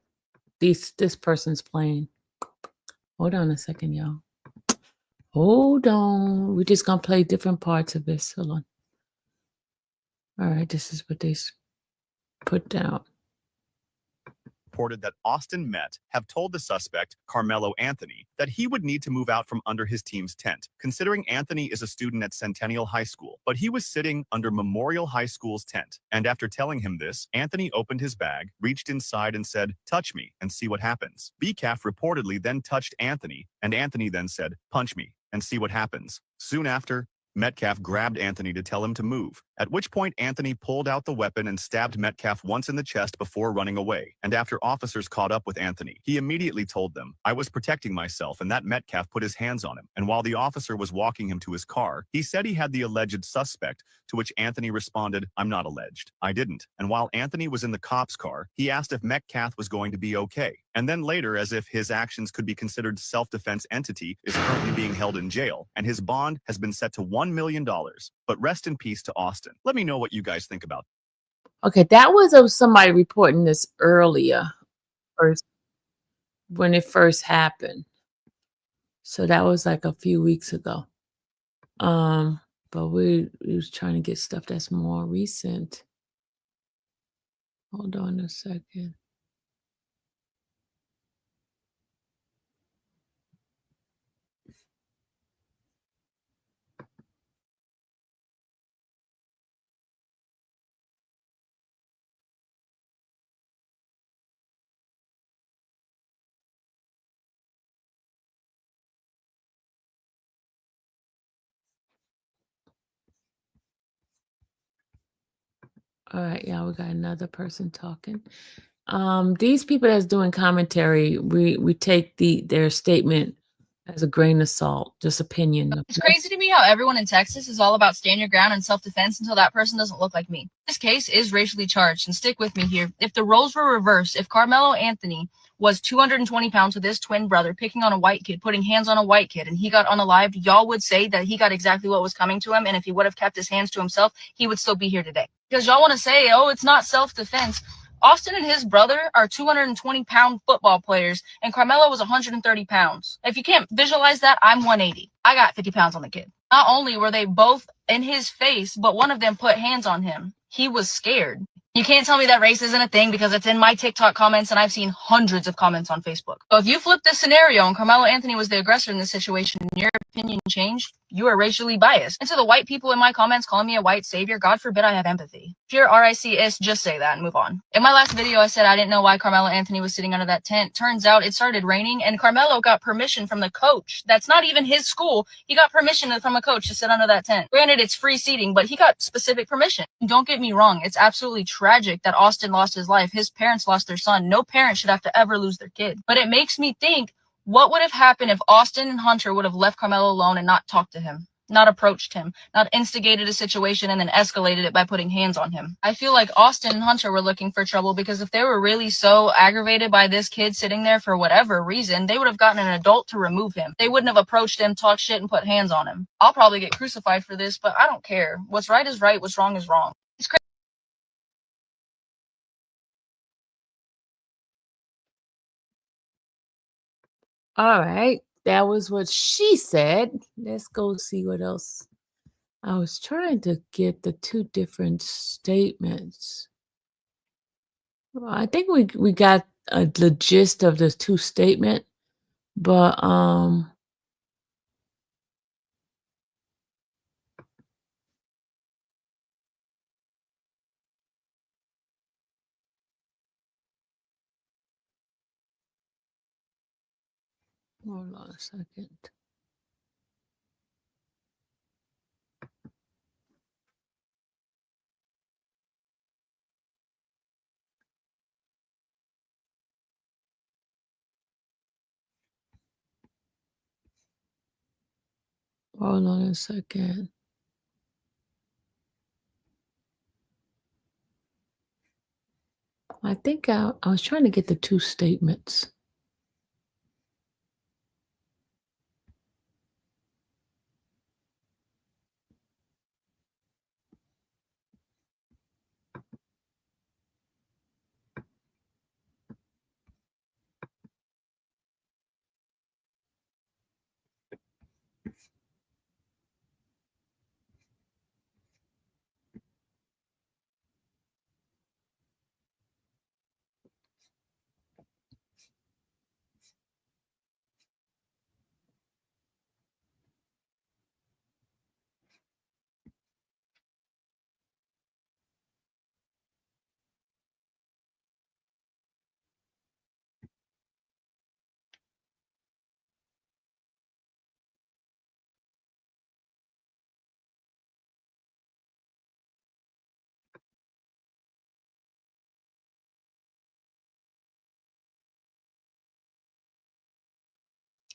this person's playing. Hold on a second, y'all. Hold on. We're just gonna play different parts of this. Hold on. All right, this is what they put down. Reported that Austin Met have told the suspect, Carmelo Anthony, that he would need to move out from under his team's tent, considering Anthony is a student at Centennial High School, but he was sitting under Memorial High School's tent. And after telling him this, Anthony opened his bag, reached inside and said, "Touch me and see what happens." Metcalf reportedly then touched Anthony, and Anthony then said, "Punch me and see what happens." Soon after, Metcalf grabbed Anthony to tell him to move, at which point Anthony pulled out the weapon and stabbed Metcalf once in the chest before running away. And after officers caught up with Anthony, he immediately told them, "I was protecting myself," and that Metcalf put his hands on him. And while the officer was walking him to his car, he said he had the alleged suspect, to which Anthony responded, "I'm not alleged. I didn't." And while Anthony was in the cop's car, he asked if Metcalf was going to be okay. And then later, as if his actions could be considered self-defense entity, is currently being held in jail, and his bond has been set to $1 million. But rest in peace to Austin. Let me know what you guys think about. Okay, that was of somebody reporting this earlier, first when it first happened. So that was like a few weeks ago. But we was trying to get stuff that's more recent. Hold on a second. All right, yeah, we got another person talking. These people that's doing commentary, we take their statement as a grain of salt, just opinion. It's crazy to me how everyone in Texas is all about stand your ground and self-defense until that person doesn't look like me. This case is racially charged, and stick with me here. If the roles were reversed, if Carmelo Anthony was 220 pounds with his twin brother picking on a white kid, putting hands on a white kid, and he got unalived, y'all would say that he got exactly what was coming to him, and if he would have kept his hands to himself, he would still be here today. Because y'all want to say, oh, it's not self-defense. Austin and his brother are 220-pound football players, and Carmelo was 130 pounds. If you can't visualize that, I'm 180. I got 50 pounds on the kid. Not only were they both in his face, but one of them put hands on him. He was scared. You can't tell me that race isn't a thing because it's in my TikTok comments and I've seen hundreds of comments on Facebook. So if you flip this scenario and Carmelo Anthony was the aggressor in this situation and your opinion changed, you are racially biased. And to the white people in my comments calling me a white savior, God forbid I have empathy. If you're RICS, just say that and move on. In my last video, I said I didn't know why Carmelo Anthony was sitting under that tent. Turns out it started raining and Carmelo got permission from the coach. That's not even his school. He got permission from a coach to sit under that tent. Granted, it's free seating, but he got specific permission. Don't get me wrong. It's absolutely tragic that Austin lost his life. His parents lost their son. No parent should have to ever lose their kid. But it makes me think, what would have happened if Austin and Hunter would have left Carmelo alone and not talked to him? Not approached him, not instigated a situation and then escalated it by putting hands on him. I feel like Austin and Hunter were looking for trouble because if they were really so aggravated by this kid sitting there for whatever reason, they would have gotten an adult to remove him. They wouldn't have approached him, talked shit, and put hands on him. I'll probably get crucified for this, but I don't care. What's right is right, what's wrong is wrong. It's crazy. All right, that was what she said. Let's go see what else. I was trying to get the two different statements. Well, I think we got the gist of the two statement, but hold on a second. Hold on a second. I think I was trying to get the two statements.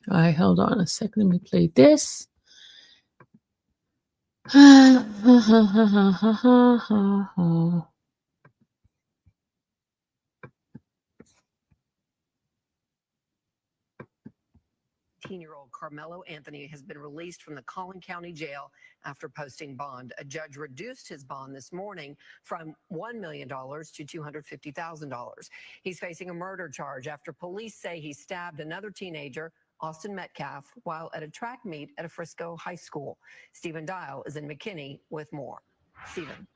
All right, hold on a second. Let me play this. 18-year-old Carmelo Anthony has been released from the Collin County Jail after posting bond. A judge reduced his bond this morning from $1 million to $250,000. He's facing a murder charge after police say he stabbed another teenager, Austin Metcalf, while at a track meet at a Frisco high school. Stephen Dial is in McKinney with more. Stephen.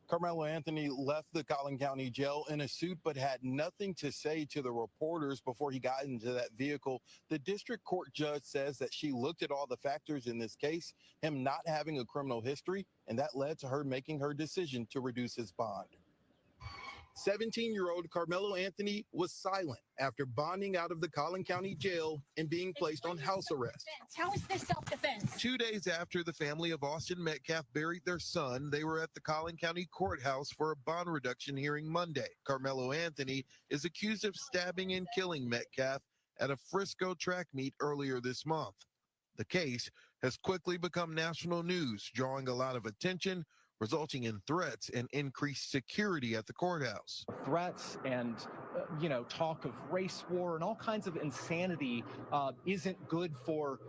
Carmelo Anthony left the Collin County Jail in a suit but had nothing to say to the reporters before he got into that vehicle. The district court judge says that she looked at all the factors in this case, him not having a criminal history, and that led to her making her decision to reduce his bond. 17-year-old Carmelo Anthony was silent after bonding out of the Collin County Jail and being placed on house arrest. How is this self-defense? 2 days after the family of Austin Metcalf buried their son, they were at the Collin County Courthouse for a bond reduction hearing Monday. Carmelo Anthony is accused of stabbing and killing Metcalf at a Frisco track meet earlier this month. The case has quickly become national news, drawing a lot of attention, resulting in threats and increased security at the courthouse. Threats and, talk of race war and all kinds of insanity isn't good for,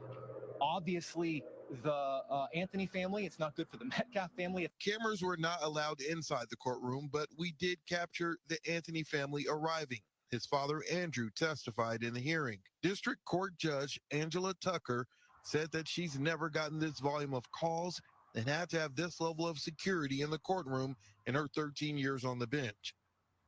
obviously, the Anthony family. It's not good for the Metcalf family. Cameras were not allowed inside the courtroom, but we did capture the Anthony family arriving. His father, Andrew, testified in the hearing. District Court Judge Angela Tucker said that she's never gotten this volume of calls and had to have this level of security in the courtroom in her 13 years on the bench.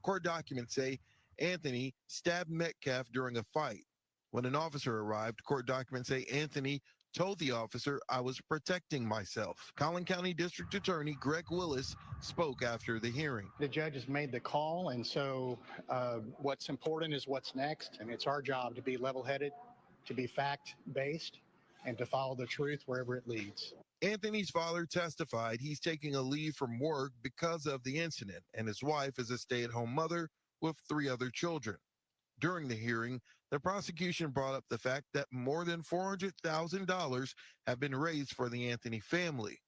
Court documents say Anthony stabbed Metcalf during a fight. When an officer arrived, court documents say Anthony told the officer, "I was protecting myself." Collin County District Attorney Greg Willis spoke after the hearing. The judge has made the call, and so what's important is what's next, and it's our job to be level-headed, to be fact-based, and to follow the truth wherever it leads. Anthony's father testified he's taking a leave from work because of the incident, and his wife is a stay-at-home mother with 3 other children. During the hearing, the prosecution brought up the fact that more than $400,000 have been raised for the Anthony family,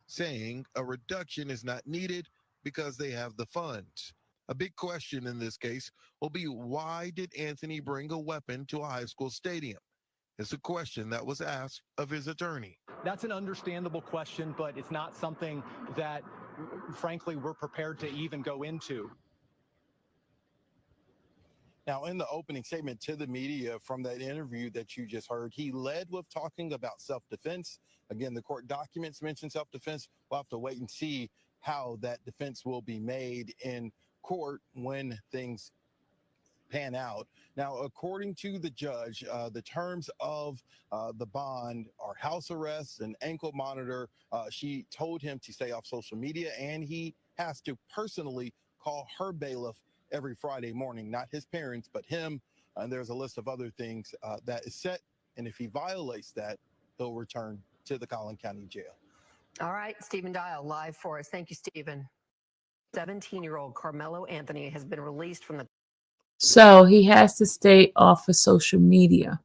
saying a reduction is not needed because they have the funds. A big question in this case will be, why did Anthony bring a weapon to a high school stadium? It's a question that was asked of his attorney. That's an understandable question, but it's not something that, frankly, we're prepared to even go into. Now, in the opening statement to the media from that interview that you just heard, he led with talking about self-defense. Again, the court documents mention self-defense. We'll have to wait and see how that defense will be made in court when things pan out. Now, according to the judge, the terms of the bond are house arrest and ankle monitor. She told him to stay off social media, and he has to personally call her bailiff every Friday morning, not his parents, but him. And there's a list of other things that is set. And if he violates that, he'll return to the Collin County Jail. All right, Stephen Dial, live for us. Thank you, Stephen. 17-year-old Carmelo Anthony has been released from the... So he has to stay off of social media.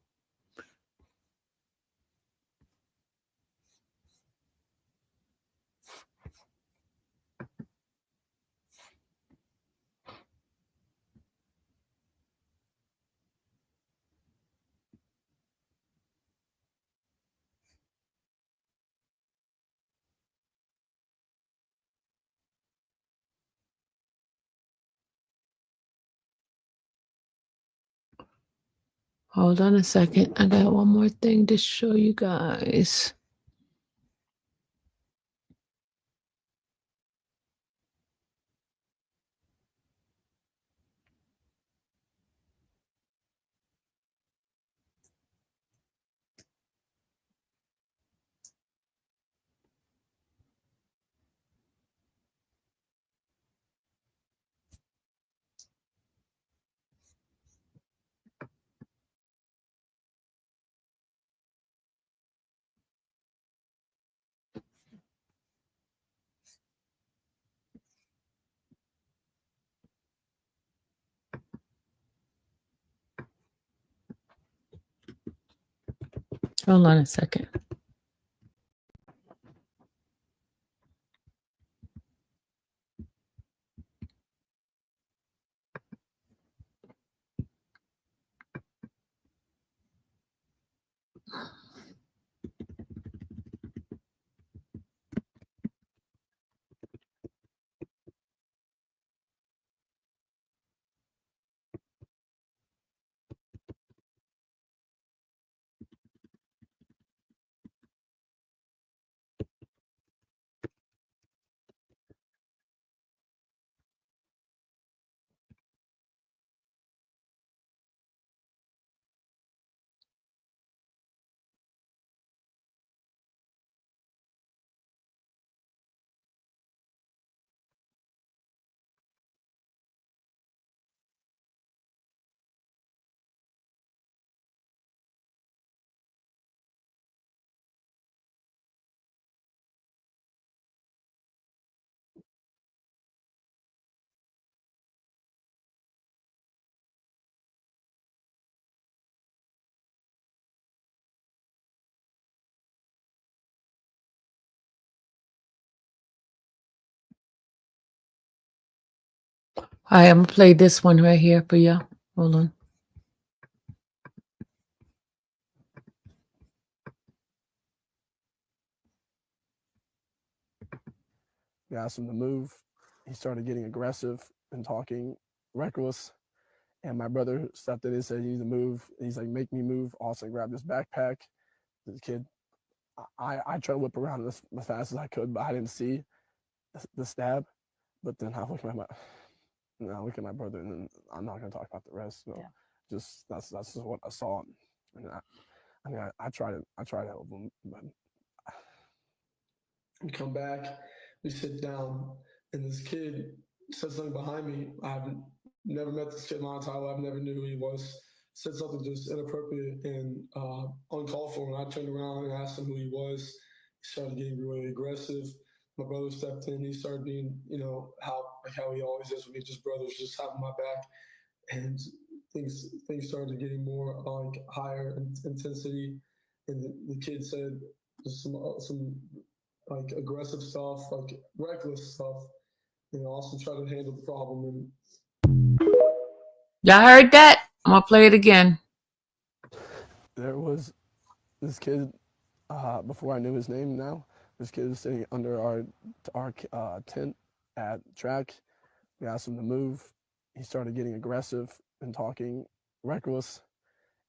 Hold on a second. I got one more thing to show you guys. Hold on a second. All right, I'm gonna play this one right here for you. Hold on. We asked him to move. He started getting aggressive and talking reckless. And my brother stepped in and said, "You need to move." And he's like, "Make me move." Austin grabbed his backpack. The kid, I tried to whip around as fast as I could, but I didn't see the stab. But then I look at my brother, and then I'm not gonna talk about the rest. So just that's just what I saw. And I try to help him, but We come back, we sit down, and this kid said something behind me. I've never met this kid in my entire life, never knew who he was. Said something just inappropriate and uncalled for. And I turned around and asked him who he was. He started getting really aggressive. My brother stepped in. He started being, how he always is with me, just brothers, just having my back. And things started getting more like higher intensity. And the kid said some like aggressive stuff, like reckless stuff, and also try to handle the problem. Y'all heard that? I'm gonna play it again. there was this kid, before I knew his name now, this kid was sitting under our tent at track. We asked him to move. He started getting aggressive and talking reckless.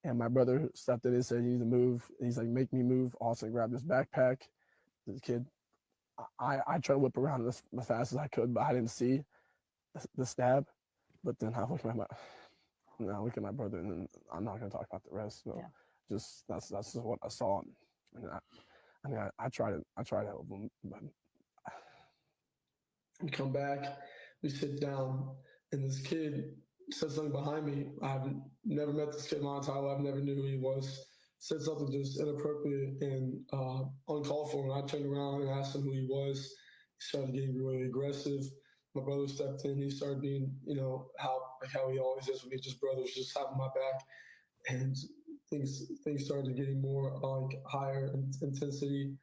And my brother stepped in and said, "You need to move." And he's like, "Make me move." Austin grabbed his backpack. The kid, I tried to whip around as fast as I could, but I didn't see the stab. But then I look at my brother, and then I'm not gonna talk about the rest. So just that's just what I saw. And I try to help him, but We come back, we sit down, and this kid said something behind me. I've never met this kid in my entire life, never knew who he was. Said something just inappropriate and uncalled for. And I turned around and asked him who he was. He started getting really aggressive. My brother stepped in. He started being, how he always is with me, just brothers, just having my back. And things started getting more like higher intensity.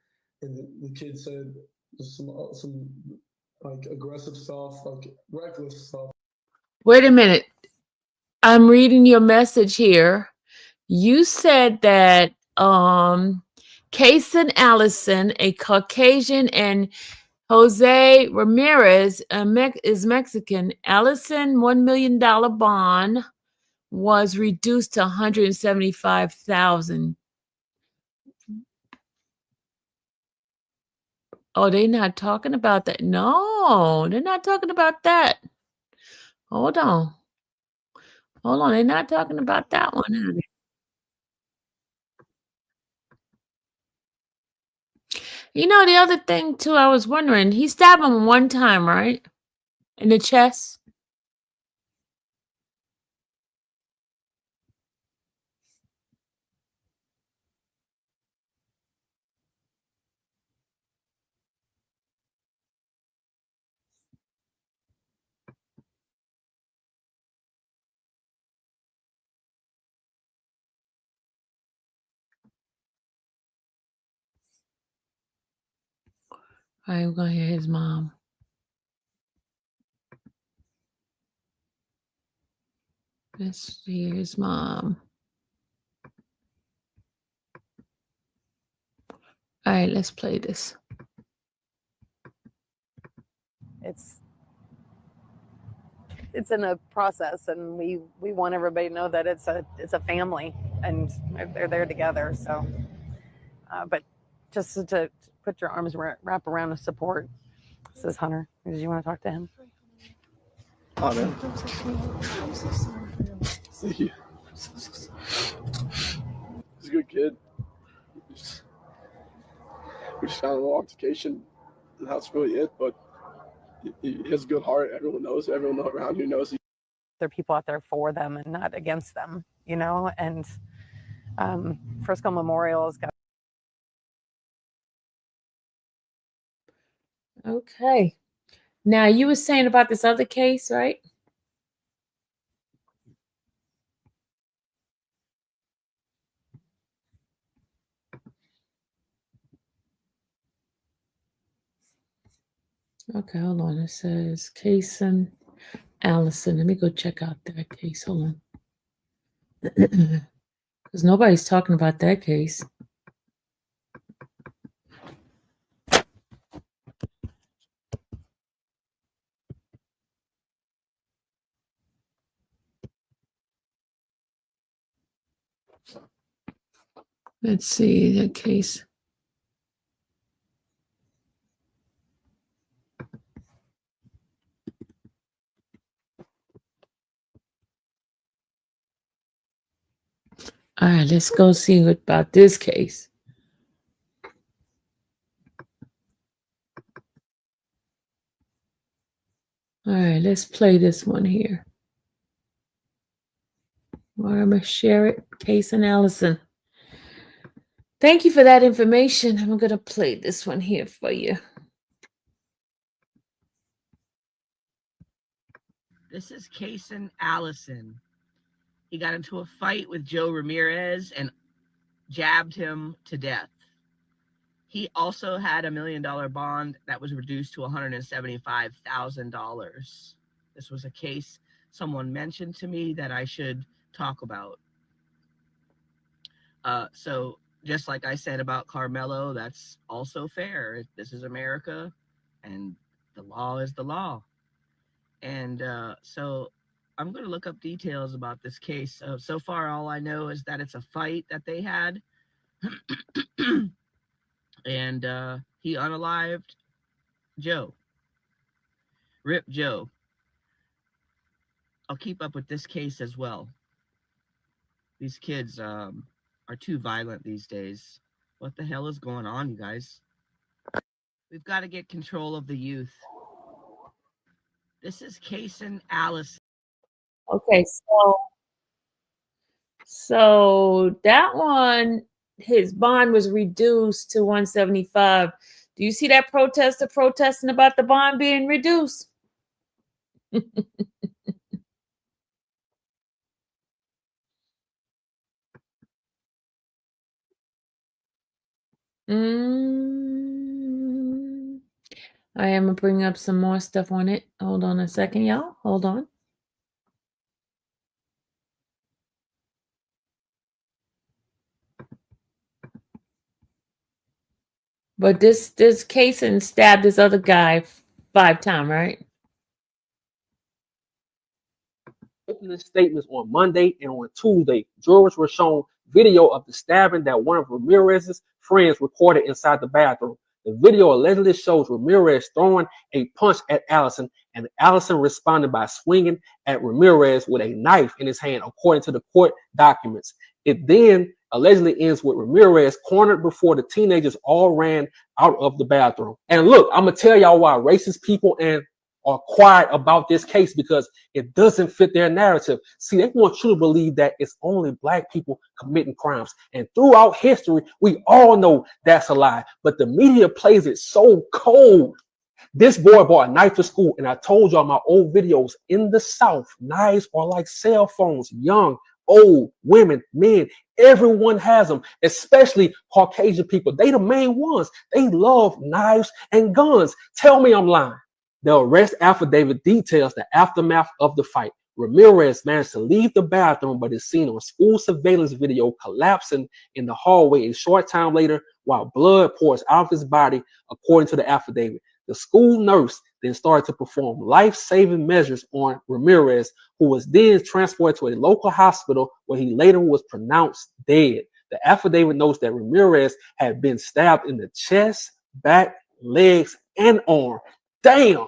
And the kid said some like aggressive stuff, like reckless stuff. Wait a minute. I'm reading your message here. You said that Kason Allison, a Caucasian, and Jose Ramirez is Mexican. Allison $1 million bond was reduced to $175,000. Oh, they're not talking about that. No, they're not talking about that. Hold on. They're not talking about that one, are they? The other thing too, I was wondering, he stabbed him one time, right? In the chest. All right, we're gonna hear his mom. Let's hear his mom. All right, let's play this. It's in a process, and we want everybody to know that it's a family, and they're there together. So, but just to put your arms wrap around the support. This is Hunter. Did you want to talk to him? Oh man, thank you. He's a good kid. We just found a little altercation, and that's really it. But he has a good heart. Everyone around you knows. There are people out there for them and not against them, and Frisco Memorial has got. Okay. Now you were saying about this other case, right? Okay, hold on. It says Kason Allison. Let me go check out that case. Hold on. Because nobody's talking about that case. Let's see that case. All right, let's go see what about this case. All right, let's play this one here. Or I'm going to share it. Case and Allison. Thank you for that information. I'm going to play this one here for you. This is Case and Allison. He got into a fight with Joe Ramirez and jabbed him to death. He also had $1 million bond that was reduced to $175,000. This was a case someone mentioned to me that I should talk about. So just like I said about Carmelo, that's also fair. This is America, and the law is the law. And so I'm going to look up details about this case. So far, all I know is that it's a fight that they had. And he unalived Joe. Rip Joe. I'll keep up with this case as well. These kids are too violent these days. What the hell is going on, you guys? We've got to get control of the youth. This is Case and Allison. Okay, so that one, his bond was reduced to 175. Do you see that protester protesting about the bond being reduced? I am going to bring up some more stuff on it. Hold on a second, y'all. Hold on. But this case and stabbed this other guy 5 times, right? Opening statements on Monday and on Tuesday, jurors were shown video of the stabbing that one of Ramirez's friends recorded inside the bathroom. The video allegedly shows Ramirez throwing a punch at Allison, and Allison responded by swinging at Ramirez with a knife in his hand, according to the court documents. It then allegedly ends with Ramirez cornered before the teenagers all ran out of the bathroom. And look, I'm going to tell y'all why racist people are quiet about this case, because it doesn't fit their narrative. See, they want you to believe that it's only black people committing crimes. And throughout history, we all know that's a lie. But the media plays it so cold. This boy brought a knife to school, and I told y'all my old videos, in the South, knives are like cell phones. Young, old, women, men, everyone has them, especially Caucasian people. They the main ones. They love knives and guns. Tell me I'm lying. The arrest affidavit details the aftermath of the fight. Ramirez managed to leave the bathroom, but is seen on school surveillance video collapsing in the hallway a short time later while blood pours out of his body, according to the affidavit. The school nurse then started to perform life-saving measures on Ramirez, who was then transported to a local hospital where he later was pronounced dead. The affidavit notes that Ramirez had been stabbed in the chest, back, legs, and arm. Damn.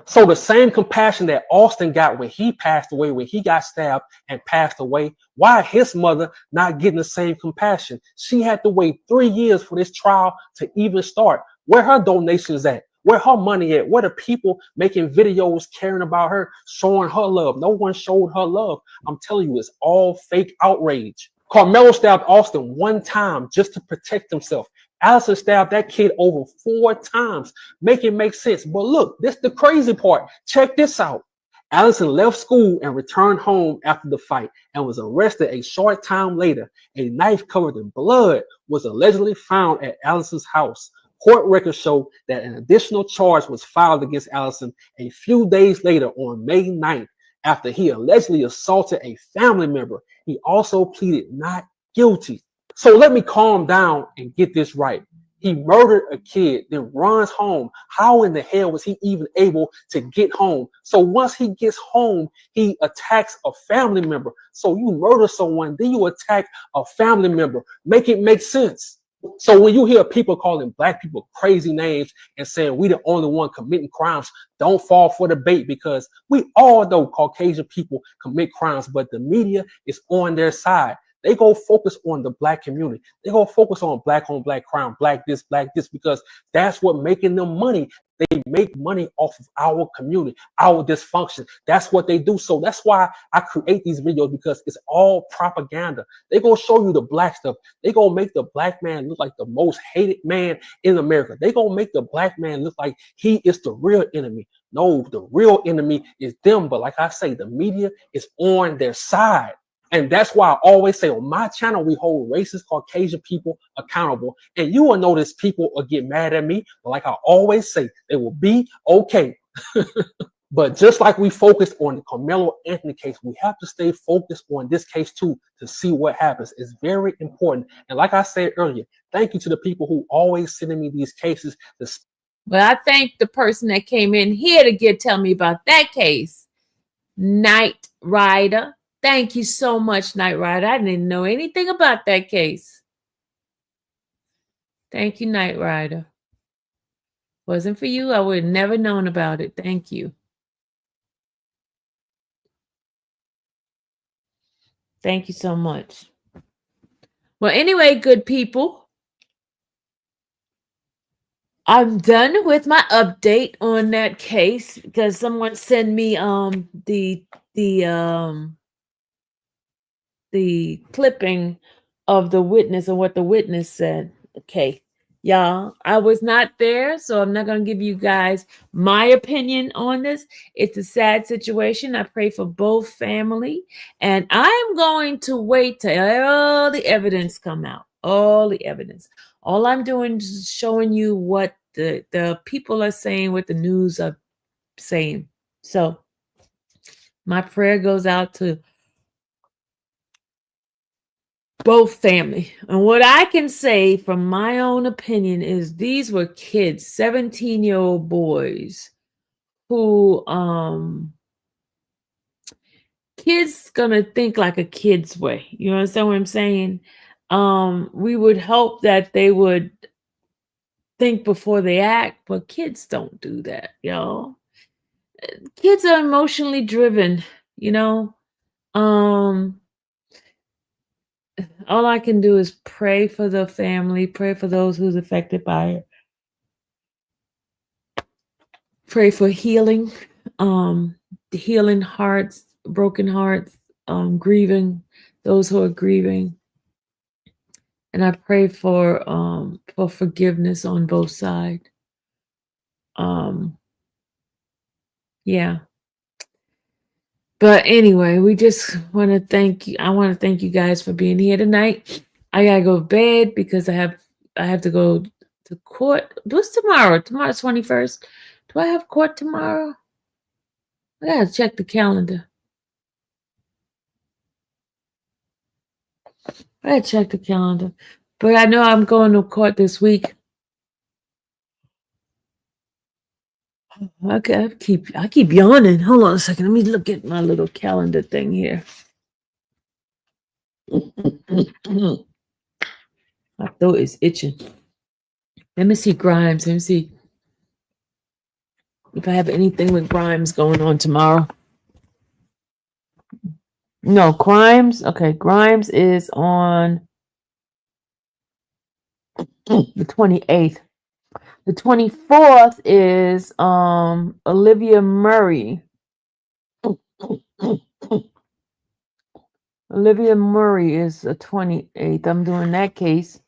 So the same compassion that Austin got when he passed away, when he got stabbed and passed away, why his mother not getting the same compassion? She had to wait 3 years for this trial to even start. Where her donations at? Where her money at? Where the people making videos caring about her, showing her love? No one showed her love. I'm telling you, it's all fake outrage. Carmelo stabbed Austin 1 time just to protect himself. Allison stabbed that kid over 4 times. Make it make sense. But look, this is the crazy part. Check this out. Allison left school and returned home after the fight and was arrested a short time later. A knife covered in blood was allegedly found at Allison's house. Court records show that an additional charge was filed against Allison a few days later on May 9th. after he allegedly assaulted a family member. He also pleaded not guilty. So let me calm down and get this right. He murdered a kid, then runs home. How in the hell was he even able to get home? So once he gets home, he attacks a family member. So you murder someone, then you attack a family member. Make it make sense. So when you hear people calling black people crazy names and saying we the only one committing crimes, don't fall for the bait, because we all know Caucasian people commit crimes, but the media is on their side. They go focus on the black community. They go focus on black crime, black this, because that's what making them money. They make money off of our community, our dysfunction. That's what they do. So that's why I create these videos, because it's all propaganda. They gonna show you the black stuff. They gonna make the black man look like the most hated man in America. They gonna make the black man look like he is the real enemy. No, the real enemy is them. But like I say, the media is on their side. And that's why I always say on my channel, we hold racist Caucasian people accountable. And you will notice people will get mad at me. But like I always say, they will be okay. But just like we focused on the Carmelo Anthony case, we have to stay focused on this case too, to see what happens. It's very important. And like I said earlier, thank you to the people who always sending me these cases. Well, I thank the person that came in here to tell me about that case. Night Rider. Thank you so much, Night Rider. I didn't know anything about that case. Thank you, Night Rider. Wasn't for you, I would have never known about it. Thank you. Thank you so much. Well, anyway, good people, I'm done with my update on that case, because someone sent me the clipping of the witness and what the witness said. Okay, y'all, I was not there, so I'm not going to give you guys my opinion on this. It's a sad situation. I pray for both family, and I'm going to wait till all the evidence come out. All the evidence. All I'm doing is showing you what the people are saying, what the news are saying. So my prayer goes out to both family. And what I can say from my own opinion is these were kids, 17-year-old boys who kids gonna think like a kid's way. You understand what I'm saying? We would hope that they would think before they act, but kids don't do that, y'all. Kids are emotionally driven, you know. All I can do is pray for the family, pray for those who's affected by it. Pray for healing, healing hearts, broken hearts, grieving, those who are grieving. And I pray for forgiveness on both sides. Yeah. But anyway, we just want to thank you. I want to thank you guys for being here tonight. I gotta go to bed because I have to go to court. What's tomorrow? Tomorrow's 21st. Do I have court tomorrow? I gotta check the calendar. I gotta check the calendar. But I know I'm going to court this week. Okay, I keep yawning. Hold on a second. Let me look at my little calendar thing here. My throat is itching. Let me see Grimes. Let me see if I have anything with Grimes going on tomorrow. No, Grimes. Okay, Grimes is on the 28th. The 24th is Olivia Murray. Olivia Murray is the 28th. I'm doing that case.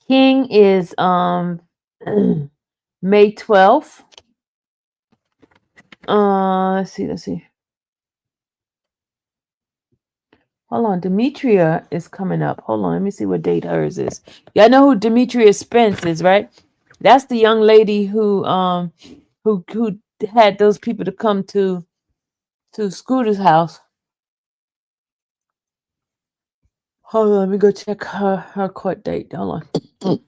King is May 12th. Let's see. Hold on, Demetria is coming up. Hold on, let me see what date hers is. Y'all know who Demetria Spence is, right? That's the young lady who had those people to come to to Scooter's house. Hold on, let me go check her court date. Hold on.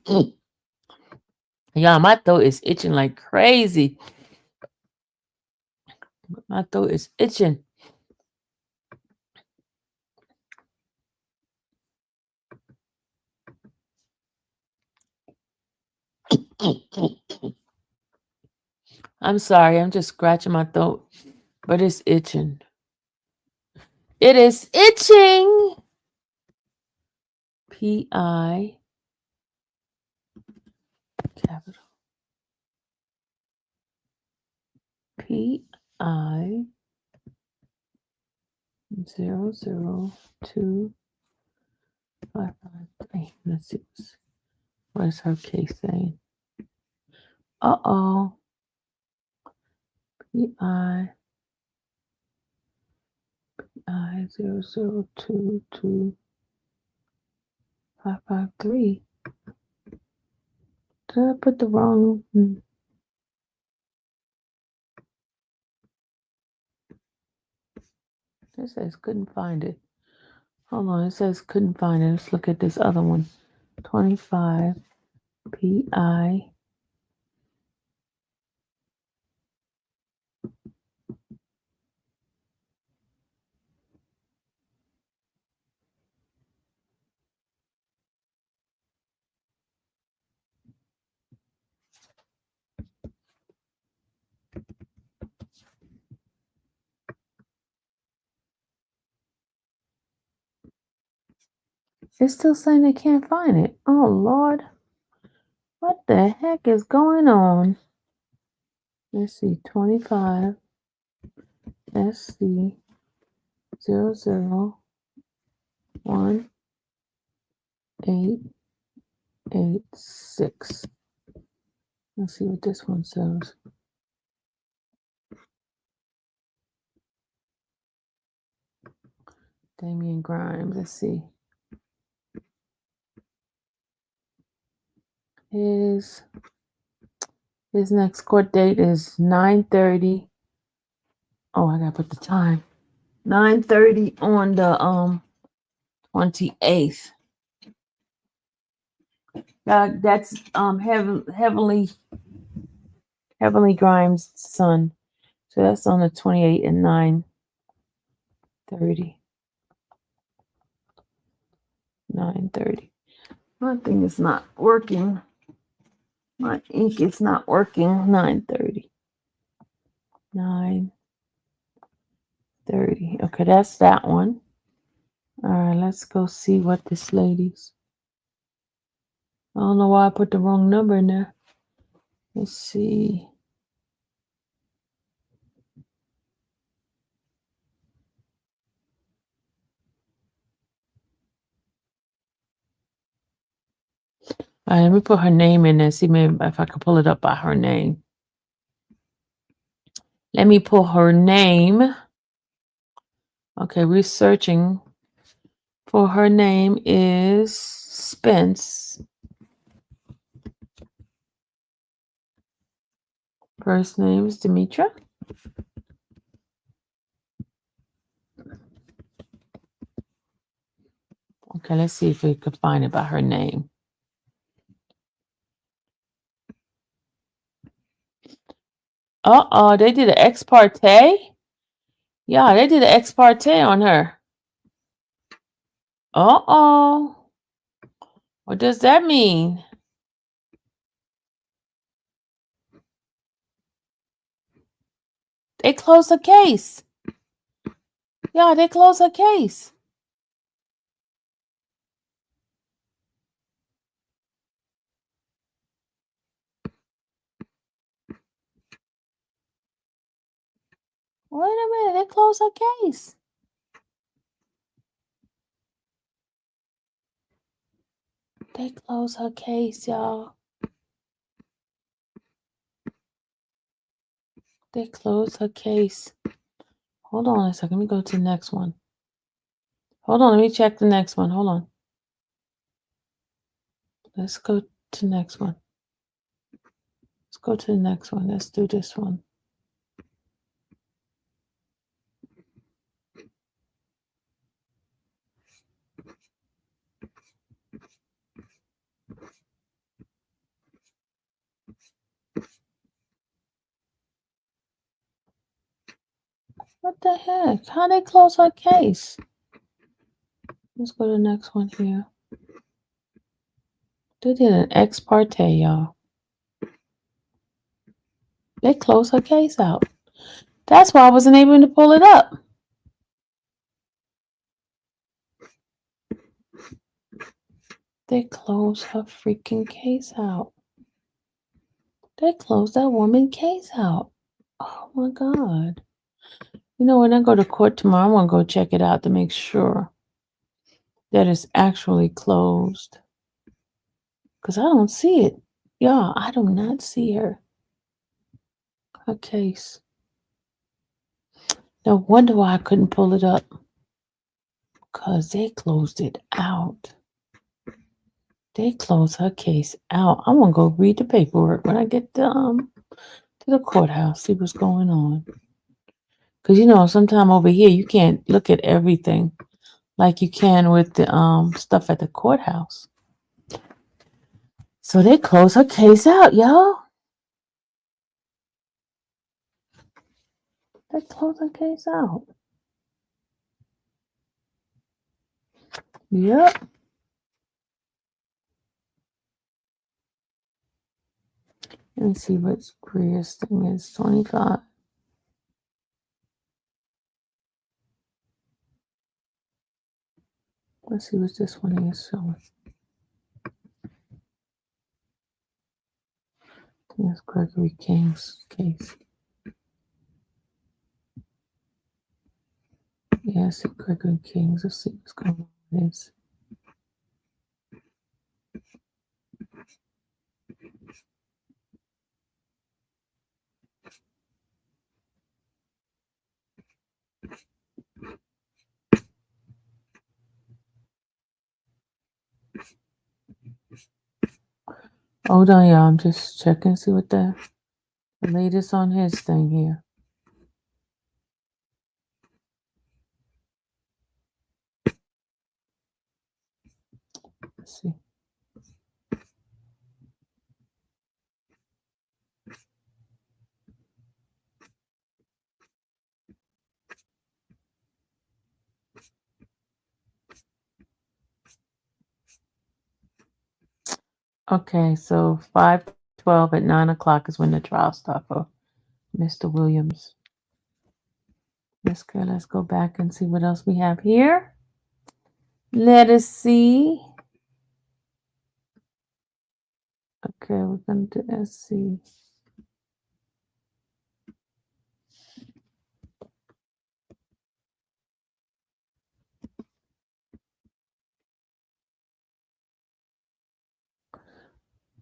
Y'all, my throat is itching like crazy. My throat is itching. I'm sorry, I'm just scratching my throat, but it's itching. It is itching. P-I capital P-I 002 553. Let's see what is her case saying. Uh-oh. P-I 0022 553. Did I put the wrong? It says couldn't find it. Hold on, it says couldn't find it. Let's look at this other one. 25 P-I. It's still saying they can't find it. Oh, Lord. What the heck is going on? Let's see. 25 SC 001-886. Let's see what this one says. Damian Grimes. Let's see. His next court date is 9:30. Oh, I gotta put the time. 9:30 on the 28th. That's Heavenly Grimes' son. So that's on the 28th and 9:30. 9:30. My thing is not working. My ink is not working. 9:30. 9:30. Okay, that's that one. All right, let's go see what this lady's. I don't know why I put the wrong number in there. Let's see. All right, let me put her name in there. See maybe if I can pull it up by her name. Let me pull her name. Okay, we're searching for her name is Spence. First name is Demetra. Okay, let's see if we could find it by her name. Uh-oh, they did an ex parte? Yeah, they did an ex parte on her. Uh-oh. What does that mean? They closed her case. Yeah, they closed her case. Wait a minute, they closed her case. They closed her case, y'all. They closed her case. Hold on a second. Let me go to the next one. Hold on, let me check the next one. Hold on. Let's go to the next one. Let's go to the next one. Let's do this one. What the heck? How they close her case? Let's go to the next one here. They did an ex parte, y'all. They closed her case out. That's why I wasn't able to pull it up. They closed her freaking case out. They closed that woman's case out. Oh my God. You know, when I go to court tomorrow, I'm going to go check it out to make sure that it's actually closed. Because I don't see it. Y'all, I do not see her case. No wonder why I couldn't pull it up. Because they closed it out. They closed her case out. I'm going to go read the paperwork when I get to the courthouse, see what's going on. Because, you know, sometime over here, you can't look at everything like you can with the stuff at the courthouse. So they closed her case out, y'all. They closed her case out. Yep. Let me see what Greer's thing is. 25. Let's see what this one is. So I think it's Gregory King's case. Yeah, I see Gregory King's. Let's see what's going on with this. Hold on, y'all. I'm just checking, see what the latest on his thing here. Let's see. Okay, so 5/12 at 9 o'clock is when the trial starts for Mr. Williams. Let's go back and see what else we have here. Let us see. Okay, we're going to do SC.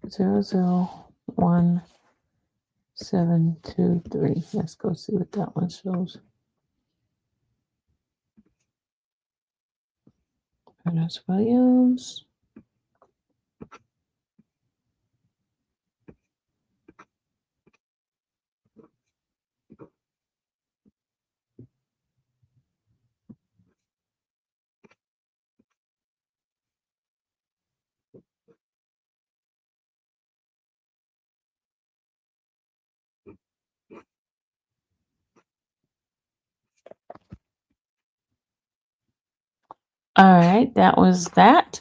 Zero zero 1723. Let's go see what that one shows. Ernest Williams. All right, that was that.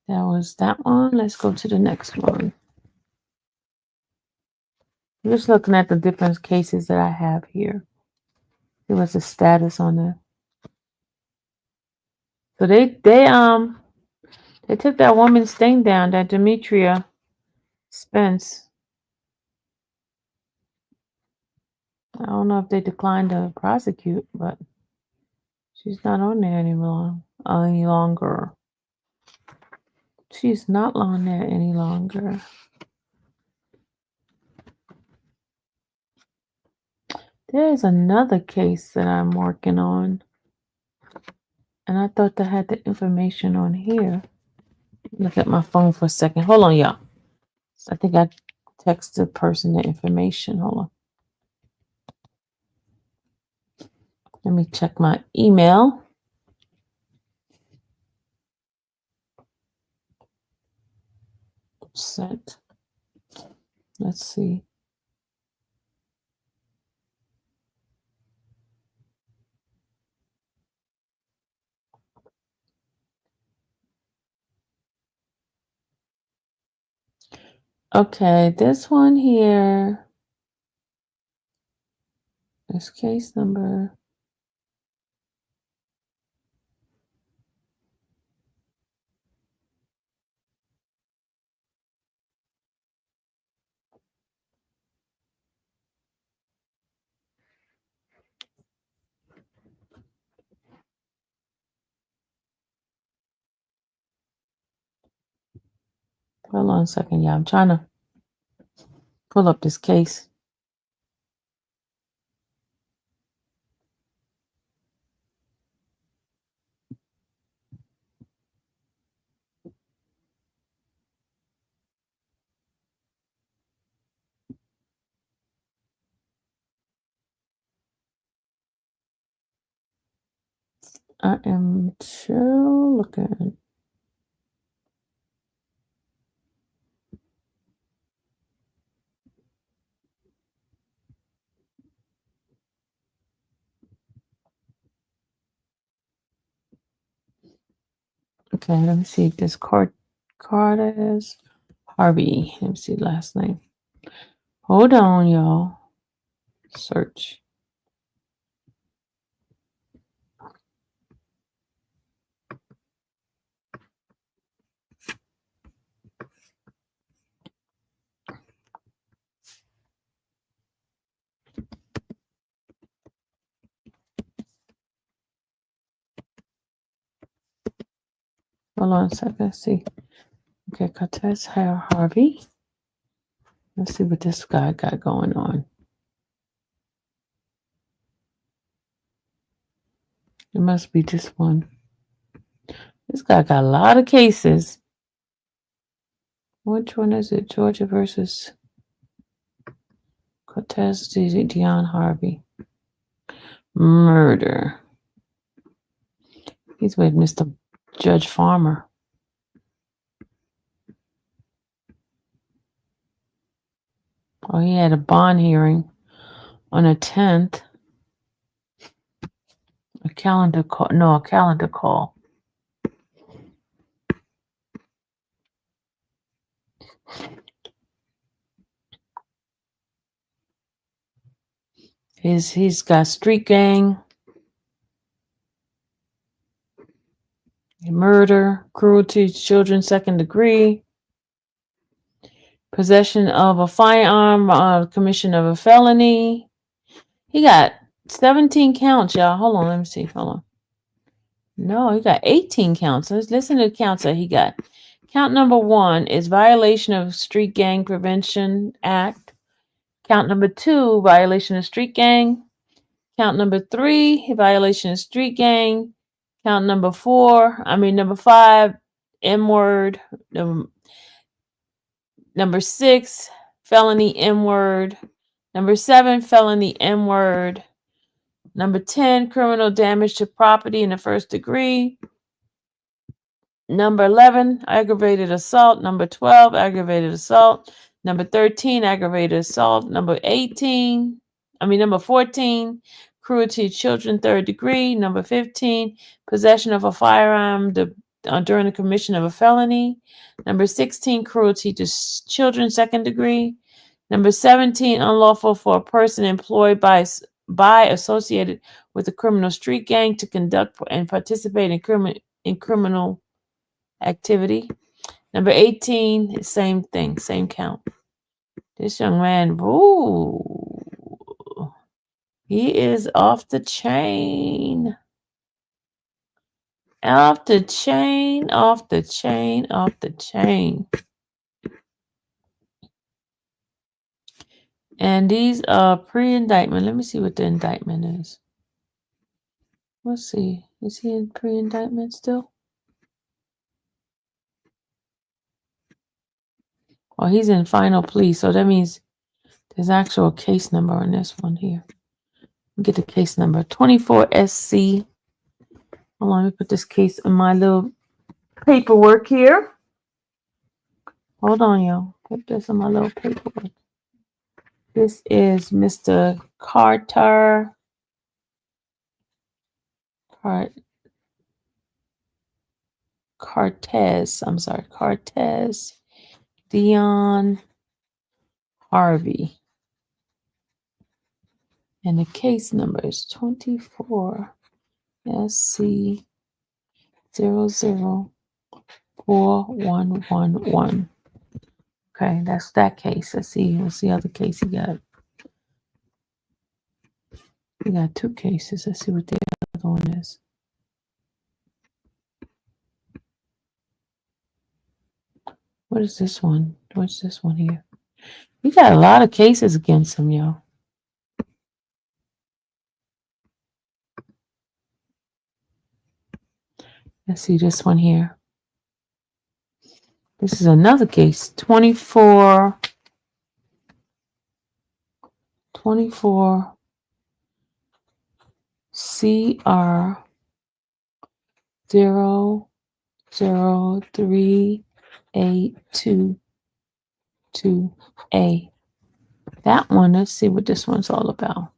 That was that one. Let's go to the next one. I'm just looking at the different cases that I have here. There was a status on there. So they took that woman's thing down, that Demetria Spence. I don't know if they declined to prosecute, but she's not on there any longer. She's not on there any longer. There's another case that I'm working on. And I thought they had the information on here. Look at my phone for a second. Hold on, y'all. I think I texted the person the information. Hold on. Let me check my email. Sent. Let's see. Okay, this one here. This case number. Hold on a second, y'all. I'm trying to pull up this case. I am still looking. Okay, let me see. This card is Harvey. Let me see the last name. Hold on, y'all. Search. Hold on a second. Let's see. Okay, Cortez Harvey. Let's see what this guy got going on. It must be this one. This guy got a lot of cases. Which one is it? Georgia versus Cortez Dion Harvey. Murder. He's with Mr. Judge Farmer. Oh, he had a bond hearing on the 10th. A calendar call. He's got street gang, murder, cruelty to children, second degree, possession of a firearm, commission of a felony. He got 17 counts, y'all. Hold on, let me see. Hold on. No, he got 18 counts. Let's listen to the counts that he got. Count number 1 is violation of Street Gang Prevention Act. Count number 2, violation of street gang. Count number 3, violation of street gang. Count number 5, M-word. Number 6, felony M-word. Number 7, felony M-word. Number 10, criminal damage to property in the first degree. Number 11, aggravated assault. Number 12, aggravated assault. Number 13, aggravated assault. Number 14, cruelty to children, third degree. Number 15, possession of a firearm during the commission of a felony. Number 16, cruelty to children, second degree. Number 17, unlawful for a person employed by associated with a criminal street gang to conduct and participate in criminal activity. Number 18, same thing, same count. This young man, he is off the chain. Off the chain, off the chain, off the chain. And these are pre-indictment. Let me see what the indictment is. Let's see. Is he in pre-indictment still? Oh, he's in final plea. So that means there's actual case number on this one here. Get the case number 24 SC. Hold on, let me put this case in my little paperwork here. Hold on, y'all. Put this in my little paperwork. This is Mr. Carter. Cortez. I'm sorry, Cortez Dion Harvey. And the case number is 24 SC 004111. Okay, that's that case. Let's see. What's the other case he got? He got two cases. Let's see what the other one is. What is this one? What's this one here? We got a lot of cases against him, yo. Let's see this one here. This is another case. 24 CR 0038222A. That one, let's see what this one's all about.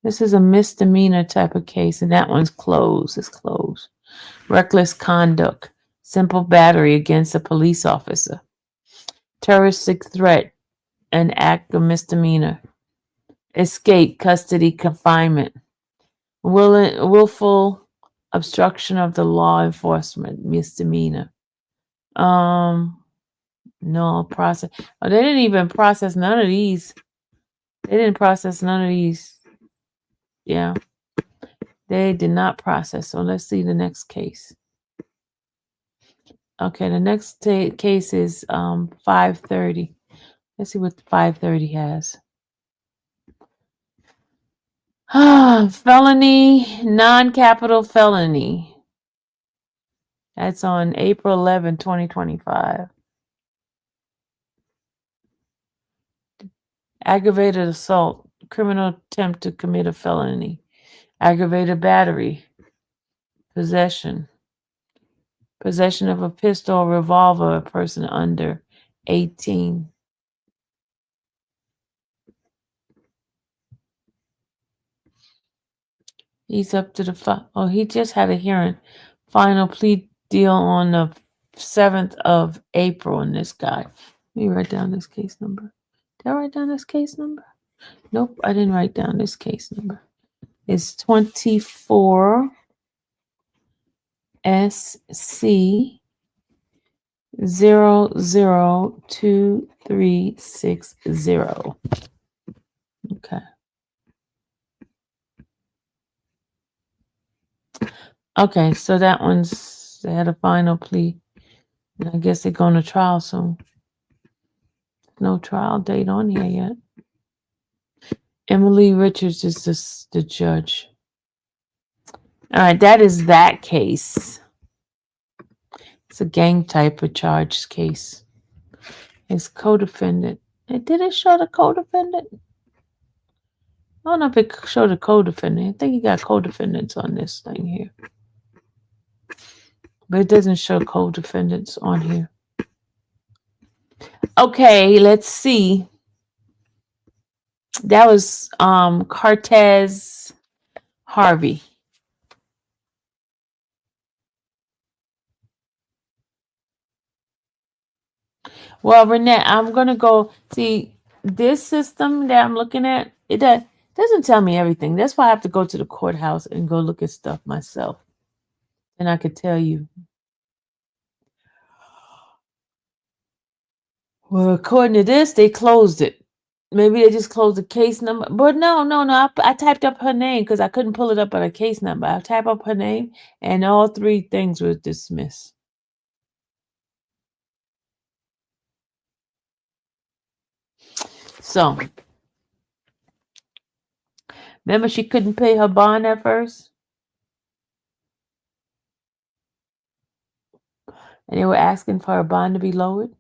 This is a misdemeanor type of case, and that one's closed. It's closed. Reckless conduct, simple battery against a police officer, terroristic threat, an act of misdemeanor, escape, custody, confinement, willful obstruction of the law enforcement, misdemeanor. No process. Oh, they didn't even process none of these. They didn't process none of these. Yeah. They did not process. So let's see the next case. Okay, the next case is 530. Let's see what 530 has. Felony, non-capital felony. That's on April 11, 2025. Aggravated assault, criminal attempt to commit a felony. Aggravated battery, possession of a pistol or revolver, a person under 18. He's up to the he just had a hearing. Final plea deal on the 7th of April in this guy. Let me write down this case number. Did I write down this case number? Nope, I didn't write down this case number. It's 24 SC 002360. Okay. Okay, so that one's, they had a final plea. And I guess they're going to trial soon. No trial date on here yet. Emily Richards is the judge. All right, that is that case. It's a gang type of charge case. It's co-defendant. Did it show the co-defendant? I don't know if it showed the co-defendant. I think you got co-defendants on this thing here. But it doesn't show co-defendants on here. Okay, let's see. That was Cortez Harvey. Well, Renette, I'm going to go see this system that I'm looking at. It doesn't tell me everything. That's why I have to go to the courthouse and go look at stuff myself. And I could tell you. Well, according to this, they closed it. Maybe they just closed the case number. But no. I typed up her name because I couldn't pull it up on a case number. I typed up her name, and all three things were dismissed. So, remember she couldn't pay her bond at first? And they were asking for her bond to be lowered?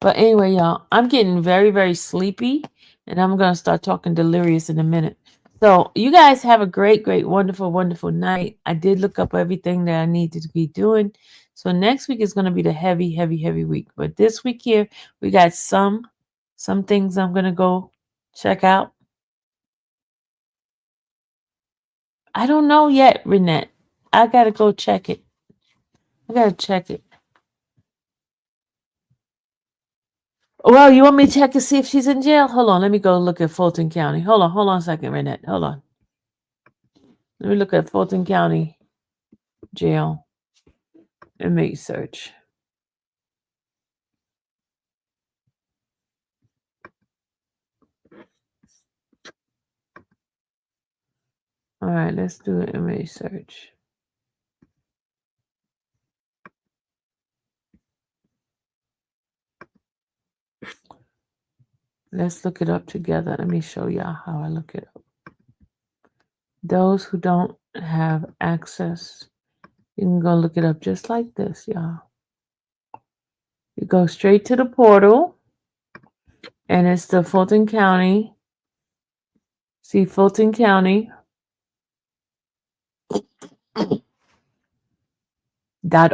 But anyway, y'all, I'm getting very, very sleepy, and I'm going to start talking delirious in a minute. So you guys have a great, great, wonderful, wonderful night. I did look up everything that I needed to be doing. So next week is going to be the heavy, heavy, heavy week. But this week here, we got some things I'm going to go check out. I don't know yet, Renette. I got to go check it. I got to check it. Well, you want me to check to see if she's in jail? Hold on. Let me go look at Fulton County. Hold on a second, Renette. Hold on. Let me look at Fulton County jail inmate search. All right, let's do an inmate search. Let's look it up together. Let me show y'all how I look it up. Those who don't have access, you can go look it up just like this, y'all. You go straight to the portal, and it's the Fulton County. See, Fulton County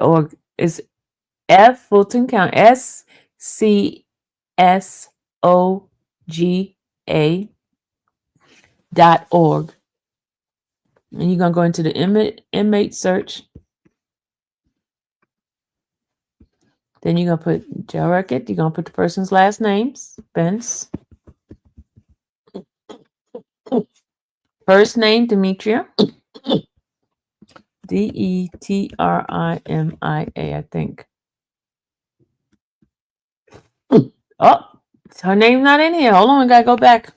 .org is Fulton County SCSOGA.org. And you're gonna go into the inmate search. Then you're gonna put jail record. You're gonna put the person's last names, Benz. First name, Demetria. DETRIMIA, I think. Oh, her name's not in here. Hold on, I gotta go back.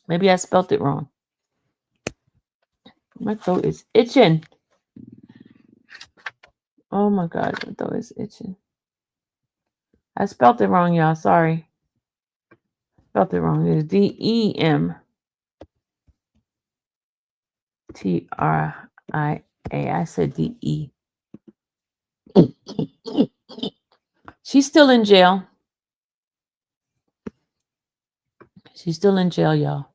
Maybe I spelled it wrong. My throat is itching. Oh my God, my throat is itching. I spelled it wrong, y'all. Sorry. Spelled it wrong. It's DEMTRIA. I said DE. She's still in jail. She's still in jail, y'all.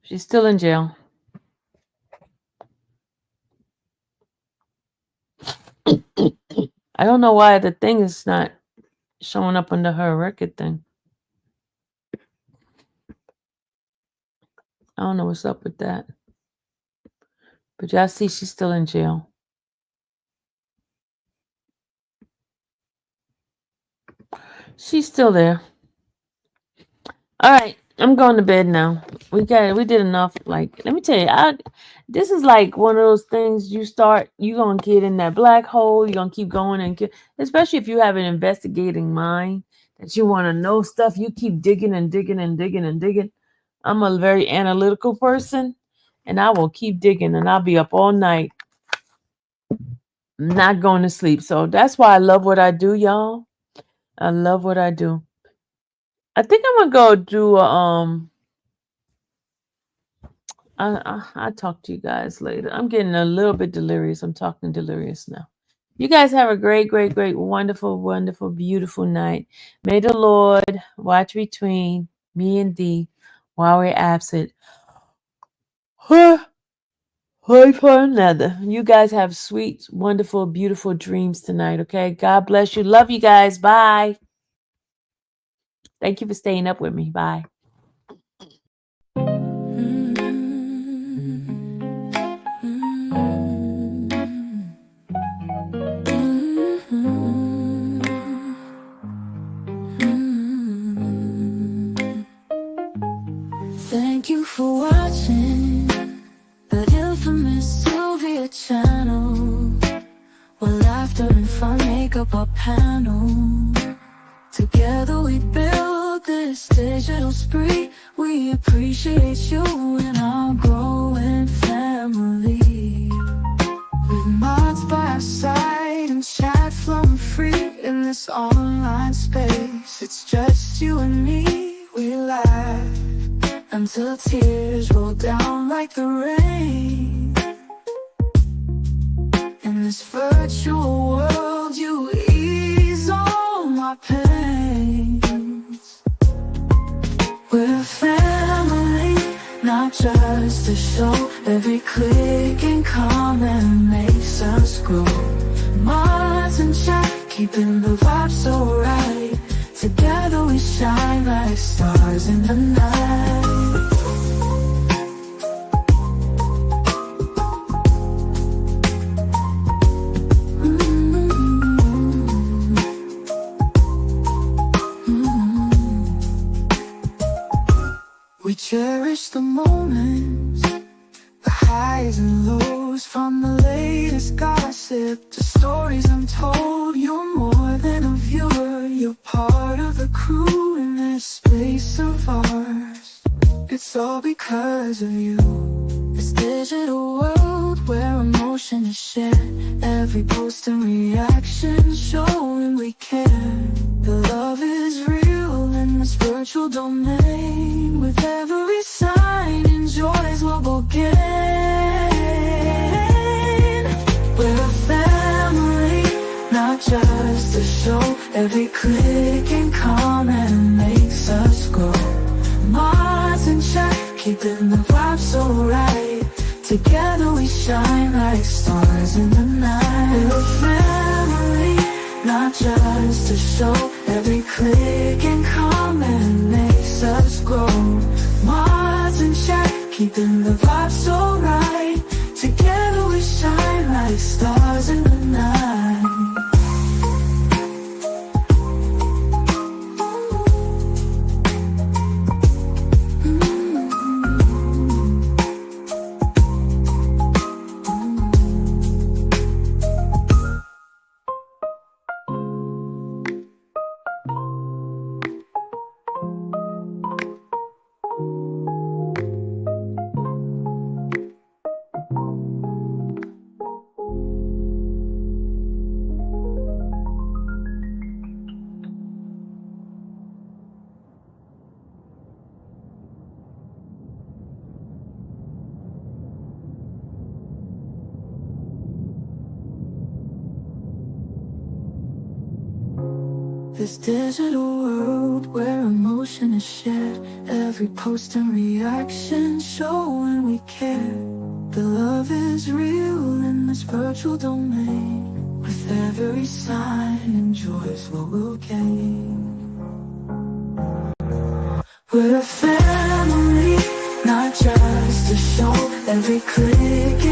She's still in jail. I don't know why the thing is not showing up under her record thing. I don't know what's up with that. But y'all see she's still in jail. She's still there. All right, I'm going to bed now. We did enough. Like, let me tell you, this is like one of those things you're gonna get in that black hole. You're gonna keep going and especially if you have an investigating mind that you want to know stuff. You keep digging and digging and digging and digging. I'm a very analytical person, and I will keep digging, and I'll be up all night, not going to sleep. So that's why I love what I do, y'all. I love what I do. I think I'm gonna go do I'll talk to you guys later. I'm getting a little bit delirious. I'm talking delirious now. You guys have a great, great, great, wonderful, wonderful, beautiful night. May the Lord watch between me and thee while we're absent. One for another. You guys have sweet, wonderful, beautiful dreams tonight, okay? God bless you. Love you guys. Bye. Thank you for staying up with me. Bye. Thank you for watching the infamous Sylvia channel, where laughter and fun make up our panel. Together we build this digital spree. We appreciate you and our growing family. With mods by our side and chat flowing free in this online space. It's just you and me. We laugh until tears roll down like the rain. In this virtual world, you ease all my pains. We're a family, not just a show. Every click and comment makes us grow. Minds in check, keeping the vibe so right. Together we shine like stars in the night. We cherish the moments, the highs and lows, from the latest gossip to stories untold. You're more than a viewer, you're part of the crew in this space of ours. It's all because of you. This digital world where emotion is shared, every post and reaction showing we care. The love is real in this virtual domain. With every sign, enjoys what we'll gain. We're a family, not just a show. Every click and comment makes us grow. Minds in check, keeping the vibe so right. Together we shine like stars in the night. We're a family, not just a show. Every click and comment makes us grow. Minds in check, keeping the vibe so right. Together we shine like stars in the night. This digital world where emotion is shared, every post and reaction showing we care. The love is real in this virtual domain. With every sign, enjoys what we'll gain. We're a family, not just a show. Every click